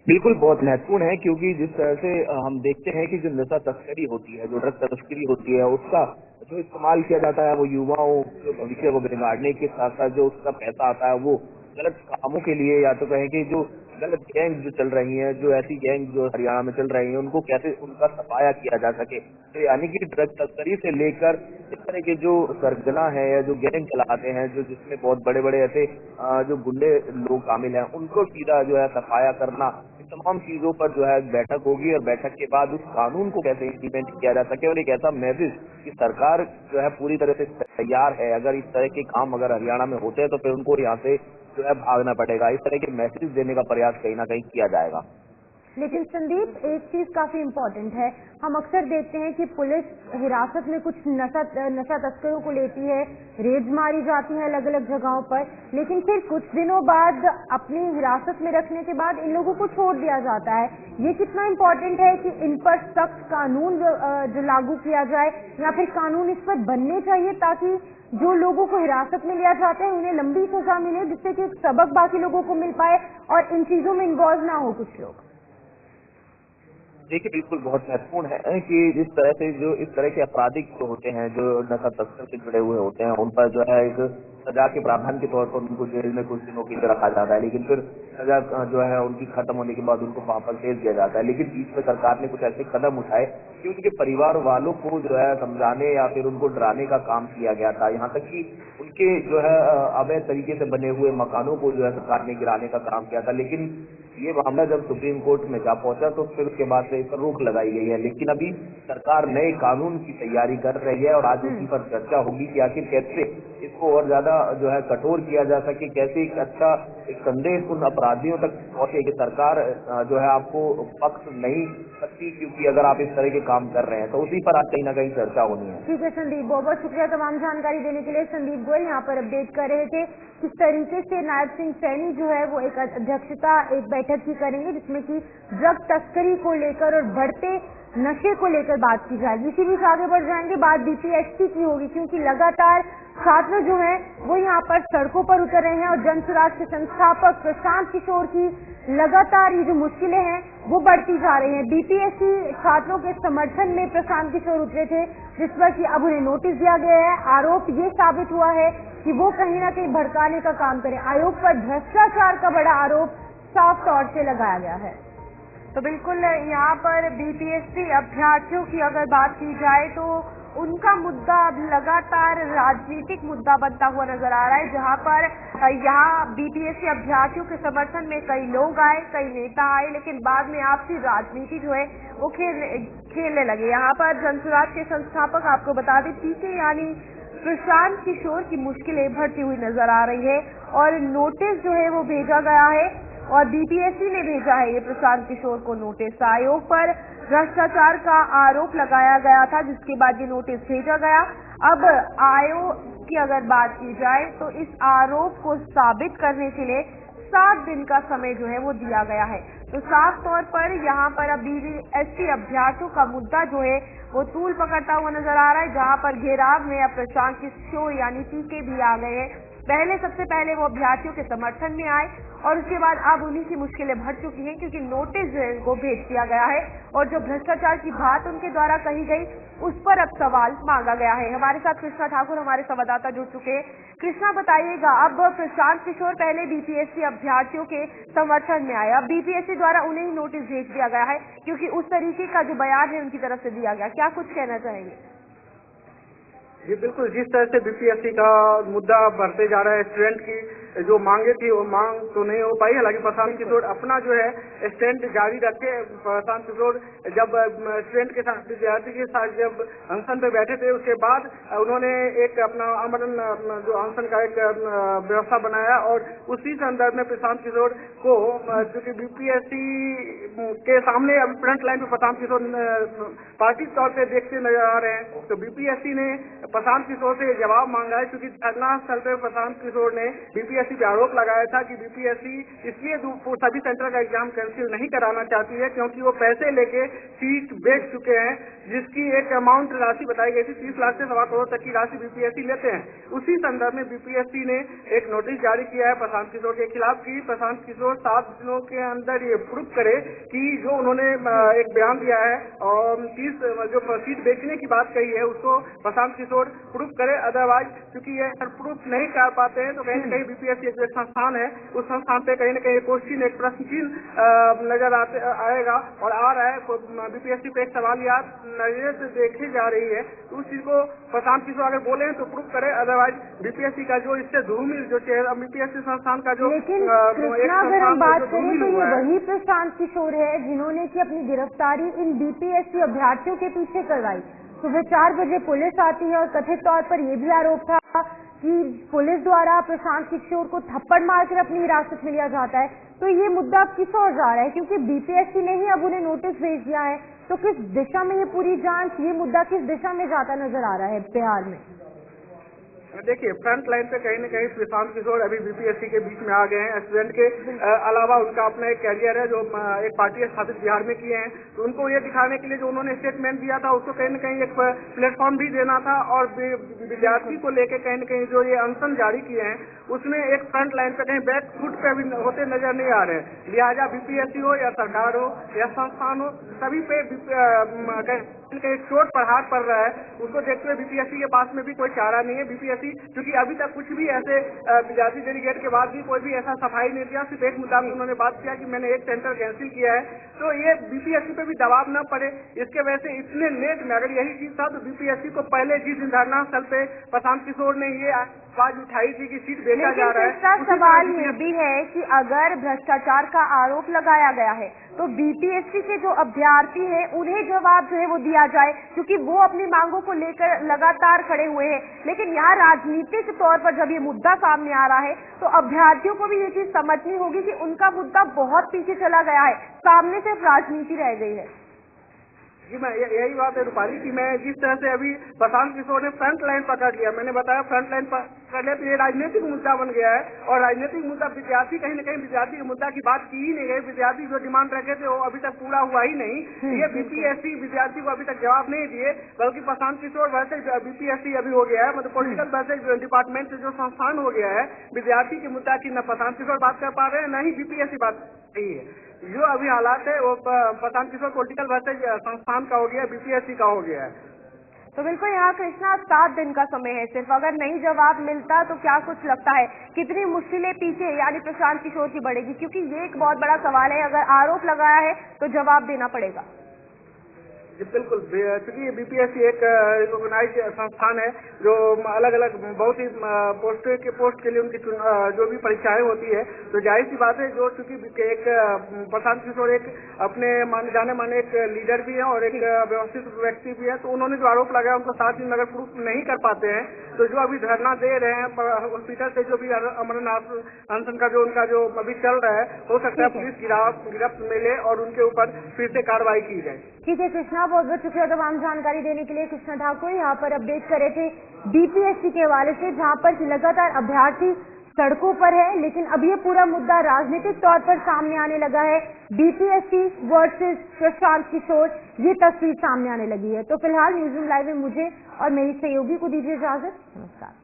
बिल्कुल बहुत महत्वपूर्ण है क्योंकि जिस तरह से हम देखते हैं कि जो नशा तस्करी होती है, जो ड्रग तस्करी होती है, उसका जो इस्तेमाल किया जाता है वो युवाओं के भविष्य को बिगाड़ने के साथ साथ जो उसका पैसा आता है वो गलत कामों के लिए या तो कहें कि जो गलत गैंग जो चल रही हैं, जो ऐसी गैंग जो हरियाणा में चल रही हैं उनको कैसे उनका सफाया किया जा सके। तो यानी कि ड्रग तस्करी से लेकर इस तरह के जो सरगना है या जो गैंग चलाते हैं जो जिसमें बहुत बड़े बड़े ऐसे जो गुंडे लोग शामिल हैं उनको सीधा जो है सफाया करना, तमाम चीजों पर जो है बैठक होगी और बैठक के बाद उस कानून को कैसे इम्प्लीमेंट किया जा सके और एक ऐसा मैसेज कि सरकार जो है पूरी तरह से तैयार है, अगर इस तरह के काम अगर हरियाणा में होते हैं तो फिर उनको यहाँ से जो है भागना पड़ेगा। इस तरह के मैसेज देने का प्रयास कहीं ना कहीं किया जाएगा। लेकिन संदीप, एक चीज काफी इम्पोर्टेंट है, हम अक्सर देखते हैं कि पुलिस हिरासत में कुछ नशा तस्करों को लेती है, रेड मारी जाती है अलग अलग जगहों पर, लेकिन फिर कुछ दिनों बाद अपनी हिरासत में रखने के बाद इन लोगों को छोड़ दिया जाता है। ये कितना इम्पोर्टेंट है कि इन पर सख्त कानून जो लागू किया जाए या फिर कानून इस पर बनने चाहिए ताकि जो लोगों को हिरासत में लिया जाता है उन्हें लंबी सजा मिले, जिससे कि एक सबक बाकी लोगों को मिल पाए और इन चीजों में इन्वॉल्व ना हो कुछ लोग। देखिए, बिल्कुल बहुत महत्वपूर्ण है कि जिस तरह से जो इस तरह के आपराधिक जो होते हैं, जो नशा तस्कर से जुड़े हुए होते हैं, उन पर जो है एक सजा के प्रावधान के तौर पर उनको जेल में कुछ दिनों के लिए रखा जाता है, लेकिन फिर सजा जो है उनकी खत्म होने के बाद उनको वापस भेज दिया जाता है। लेकिन बीच में सरकार ने कुछ ऐसे कदम उठाए कि उनके परिवार वालों को जो है समझाने या फिर उनको डराने का काम किया गया था। यहाँ तक कि उनके जो है अवैध तरीके से बने हुए मकानों को जो है सरकार ने गिराने का काम किया था। लेकिन ये मामला जब सुप्रीम कोर्ट में जा पहुंचा तो फिर उसके बाद से इस पर रोक लगाई गई है। लेकिन अभी सरकार नए कानून की तैयारी कर रही है और आज उसी पर चर्चा होगी कि आखिर कैसे इसको और ज्यादा जो है कठोर किया जा सके, कैसे एक अच्छा एक संदेश उन अपराधियों तक पहुंचे कि सरकार जो है आपको पक्ष नहीं सकती क्योंकि अगर आप इस तरह के काम कर रहे हैं। तो उसी पर आज कहीं ना कहीं चर्चा होनी है। ठीक है संदीप, बहुत बहुत शुक्रिया तमाम जानकारी देने के लिए। संदीप गोयल यहाँ पर अपडेट कर रहे थे किस तरीके से नायब सिंह सैनी जो है वो एक अध्यक्षता एक बैठक की करेंगे जिसमें कि ड्रग तस्करी को लेकर और बढ़ते नशे को लेकर बात की जाएगी। इसी बीच आगे बढ़ जाएंगे, बात बीपीएससी की होगी क्योंकि लगातार छात्र जो हैं वो यहाँ पर सड़कों पर उतर रहे हैं और जन सुराज के संस्थापक प्रशांत किशोर की लगातार ये जो मुश्किलें हैं वो बढ़ती जा रही हैं। बीपीएससी छात्रों के समर्थन में प्रशांत किशोर उतरे थे जिस पर कि अब उन्हें नोटिस दिया गया है। आरोप ये साबित हुआ है कि वो कहीं ना कहीं भड़काने का काम करें। आयोग पर भ्रष्टाचार का बड़ा आरोप साफ तौर से लगाया गया है। तो बिल्कुल यहाँ पर बीपीएससी अभ्यर्थियों की अगर बात की जाए तो उनका मुद्दा अब लगातार राजनीतिक मुद्दा बनता हुआ नजर आ रहा है, जहां पर यहाँ बीपीएससी अभ्यर्थियों के समर्थन में कई लोग आए, कई नेता आए, लेकिन बाद में आपसी राजनीति जो है वो खेलने लगे। यहाँ पर जनसुराज के संस्थापक आपको बता दें पीके यानी प्रशांत किशोर की मुश्किलें बढ़ती हुई नजर आ रही है और नोटिस जो है वो भेजा गया है और बीपीएससी ने भेजा है ये प्रशांत किशोर को नोटिस। आयोग पर भ्रष्टाचार का आरोप लगाया गया था जिसके बाद ये नोटिस भेजा गया। अब आयोग की अगर बात की जाए तो इस आरोप को साबित करने के लिए 7 दिन का समय जो है वो दिया गया है। तो साफ तौर पर यहाँ पर अब बीपीएससी अभ्यर्थियों का मुद्दा जो है वो तूल पकड़ता हुआ नजर आ रहा है, जहाँ पर घेराव में अब प्रशांत किशोर यानी पीके भी आ गए हैं। सबसे पहले वो अभ्यर्थियों के समर्थन में आए और उसके बाद अब उन्हीं की मुश्किलें बढ़ चुकी हैं क्योंकि नोटिस जो है वो भेज दिया गया है और जो भ्रष्टाचार की बात उनके द्वारा कही गई उस पर अब सवाल मांगा गया है। हमारे साथ कृष्णा ठाकुर हमारे संवाददाता जुड़ चुके हैं। कृष्णा, बताइएगा, अब प्रशांत किशोर पहले बीपीएससी अभ्यर्थियों के समर्थन में आए, अब बीपीएससी द्वारा उन्हें ही नोटिस भेज दिया गया है क्योंकि उस तरीके का जो बयान है उनकी तरफ से दिया गया, क्या कुछ कहना चाहेंगे? जी बिल्कुल, जिस तरह से बीपीएससी का मुद्दा बढ़ते जा रहा है, स्टूडेंट की जो मांगे थी वो मांग तो नहीं हो पाई। हालांकि प्रशांत किशोर अपना जो है स्टैंड जारी रखे। प्रशांत किशोर जब स्टूडेंट के साथ, विद्यार्थी के साथ जब अनशन पे बैठे थे उसके बाद उन्होंने एक अपना आमरण जो अनशन का एक व्यवस्था बनाया और उसी संदर्भ में प्रशांत किशोर को, क्योंकि बीपीएससी के सामने अब फ्रंट लाइन पे प्रशांत किशोर पार्टी तौर पे देखते नजर आ रहे हैं, तो बीपीएससी ने प्रशांत किशोर से जवाब मांगा है क्योंकि धरना स्थल पे प्रशांत किशोर ने बीपीएससी पे आरोप लगाया था कि बीपीएससी इसलिए सभी सेंटर का एग्जाम कैंसिल नहीं कराना चाहती है क्योंकि वो पैसे लेके सीट बेच चुके हैं, जिसकी एक अमाउंट राशि बताई गई थी 30 लाख से 1.25 करोड़ तक की राशि बीपीएससी लेते हैं। उसी संदर्भ में बीपीएससी ने एक नोटिस जारी किया है प्रशांत किशोर के खिलाफ कि प्रशांत किशोर 7 दिनों के अंदर ये प्रूफ करे कि जो उन्होंने एक बयान दिया है और 30 जो सीट बेचने की बात कही है उसको प्रशांत किशोर प्रूफ करे। अदरवाइज क्योंकि ये प्रूफ नहीं कर पाते हैं तो कहीं न कहीं बीपीएससी एक संस्थान है, उस संस्थान पे कहीं न कहीं क्वेश्चन, एक प्रश्न चिन्ह नजर आएगा और आ रहा है। बीपीएससी पे एक सवालियात नजर से देखी जा रही है, तो उस चीज को प्रशांत किशोर अगर बोले तो प्रूफ करे। अदरवाइज बीपीएससी का जो इससे धूमिल जो बीपीएससी संस्थान का जो लेकिन अगर हम बात करें तो ये वही प्रशांत किशोर है जिन्होंने की अपनी गिरफ्तारी इन बीपीएससी अभ्यर्थियों के पीछे करवाई। सुबह 4 बजे पुलिस आती है और कथित तौर पर यह भी आरोप था कि पुलिस द्वारा प्रशांत किशोर को थप्पड़ मारकर अपनी हिरासत में लिया जाता है। तो ये मुद्दा किस ओर जा रहा है क्योंकि बीपीएससी ने ही अब उन्हें नोटिस भेज दिया है, तो किस दिशा में ये पूरी जांच, ये मुद्दा किस दिशा में जाता नजर आ रहा है बिहार में? देखिए, फ्रंट लाइन पे कहीं न कहीं प्रशांत किशोर अभी बीपीएससी के बीच में आ गए हैं। स्टूडेंट के अलावा उनका अपना एक कैरियर है जो एक पार्टी स्थापित बिहार में किए हैं, तो उनको ये दिखाने के लिए जो उन्होंने स्टेटमेंट दिया था उसको कहीं न कहीं एक प्लेटफॉर्म भी देना था और विद्यार्थी को लेकर कहीं न कहीं जो ये अनशन जारी किए हैं उसमें एक फ्रंट लाइन पे कहीं बैक फुट पे भी होते नजर नहीं आ रहे। लिहाजा बीपीएससी हो या सरकार हो या संस्थान हो, सभी पे कहीं चोट प्रहार पड़ रहा है। उसको देखते हुए बीपीएससी के पास में भी कोई चारा नहीं है। बीपीएससी क्योंकि अभी तक कुछ भी ऐसे विद्यार्थी डेलीगेट के बाद भी कोई भी ऐसा सफाई नहीं दिया, सिर्फ एक मुद्दा में उन्होंने बात किया कि मैंने एक सेंटर कैंसिल किया है। तो ये बीपीएससी पे भी दबाव न पड़े, इसके वजह से इतने लेट में अगर यही चीज था तो बीपीएससी को पहले जिस दिन धरना स्थल पे प्रशांत किशोर ने ये आवाज उठाई थी कि सीट बेचा जा रहा है। सवाल ये भी है कि अगर भ्रष्टाचार का आरोप लगाया गया है तो बीपीएससी के जो अभ्यर्थी हैं उन्हें जवाब जो है वो दिया जाए क्योंकि वो अपनी मांगों को लेकर लगातार खड़े हुए हैं। लेकिन यहाँ राजनीतिक तौर पर जब ये मुद्दा सामने आ रहा है तो अभ्यर्थियों को भी ये चीज समझनी होगी कि उनका मुद्दा बहुत पीछे चला गया है, सामने सिर्फ राजनीति रह गई है। जी मैं यही बात है रूपाली कि मैं जिस तरह से अभी प्रशांत किशोर ने फ्रंट लाइन पकड़ लिया, मैंने बताया फ्रंट लाइन पकड़ लिया तो ये राजनीतिक मुद्दा बन गया है और राजनीतिक मुद्दा विद्यार्थी कहीं न कहीं विद्यार्थी के मुद्दा की बात की ही नहीं गई। विद्यार्थी जो डिमांड रखे थे वो अभी तक पूरा हुआ ही नहीं। ये बीपीएससी विद्यार्थी को अभी तक जवाब नहीं दिए, बल्कि प्रशांत किशोर वैसे बीपीएससी अभी हो गया है, मतलब पॉलिटिकल वैसे डिपार्टमेंट से जो संस्थान हो गया है, विद्यार्थी के मुद्दा की न प्रशांत किशोर बात कर पा रहे हैं न ही बीपीएससी बात रही है। जो अभी हालात है वो प्रशांत किशोर पॉलिटिकल वैसे संस्थान का हो गया, बीपीएससी का हो गया है। तो बिल्कुल यहाँ कृष्णा 7 दिन का समय है सिर्फ, अगर नहीं जवाब मिलता तो क्या कुछ लगता है कितनी मुश्किलें पीछे यानी प्रशांत किशोर की बढ़ेगी, क्योंकि ये एक बहुत बड़ा सवाल है। अगर आरोप लगाया है तो जवाब देना पड़ेगा। जी बिल्कुल, चूंकि बीपीएससी एक रिकॉग्नाइज संस्थान है जो अलग अलग बहुत ही पोस्ट के लिए उनकी जो भी परीक्षाएं होती है, तो जाहिर सी बात है जो चूंकि एक प्रशांत किशोर एक अपने जाने माने एक लीडर भी है और एक व्यवस्थित व्यक्ति भी है, तो उन्होंने जो आरोप लगाया उनको 7 दिन अगर प्रूफ नहीं कर पाते हैं तो जो अभी धरना दे रहे हैं हॉस्पिटल से, जो भी अमरनाथ अनशन का जो उनका जो अभी चल रहा है, हो सकता है पुलिस गिरफ्त मिले और उनके ऊपर फिर से कार्रवाई की जाए। ठीक है कृष्णा, बहुत बहुत शुक्रिया तमाम जानकारी देने के लिए। कृष्णा ठाकुर यहाँ पर अपडेट कर रहे थे बीपीएससी के हवाले से, जहाँ पर लगातार अभ्यर्थी सड़कों पर है, लेकिन अब ये पूरा मुद्दा राजनीतिक तौर पर सामने आने लगा है। बीपीएससी वर्सेस प्रशांत किशोर, ये तस्वीर सामने आने लगी है। तो फिलहाल न्यूज़ रूम लाइव में मुझे और मेरी सहयोगी को दीजिए इजाजत। नमस्कार।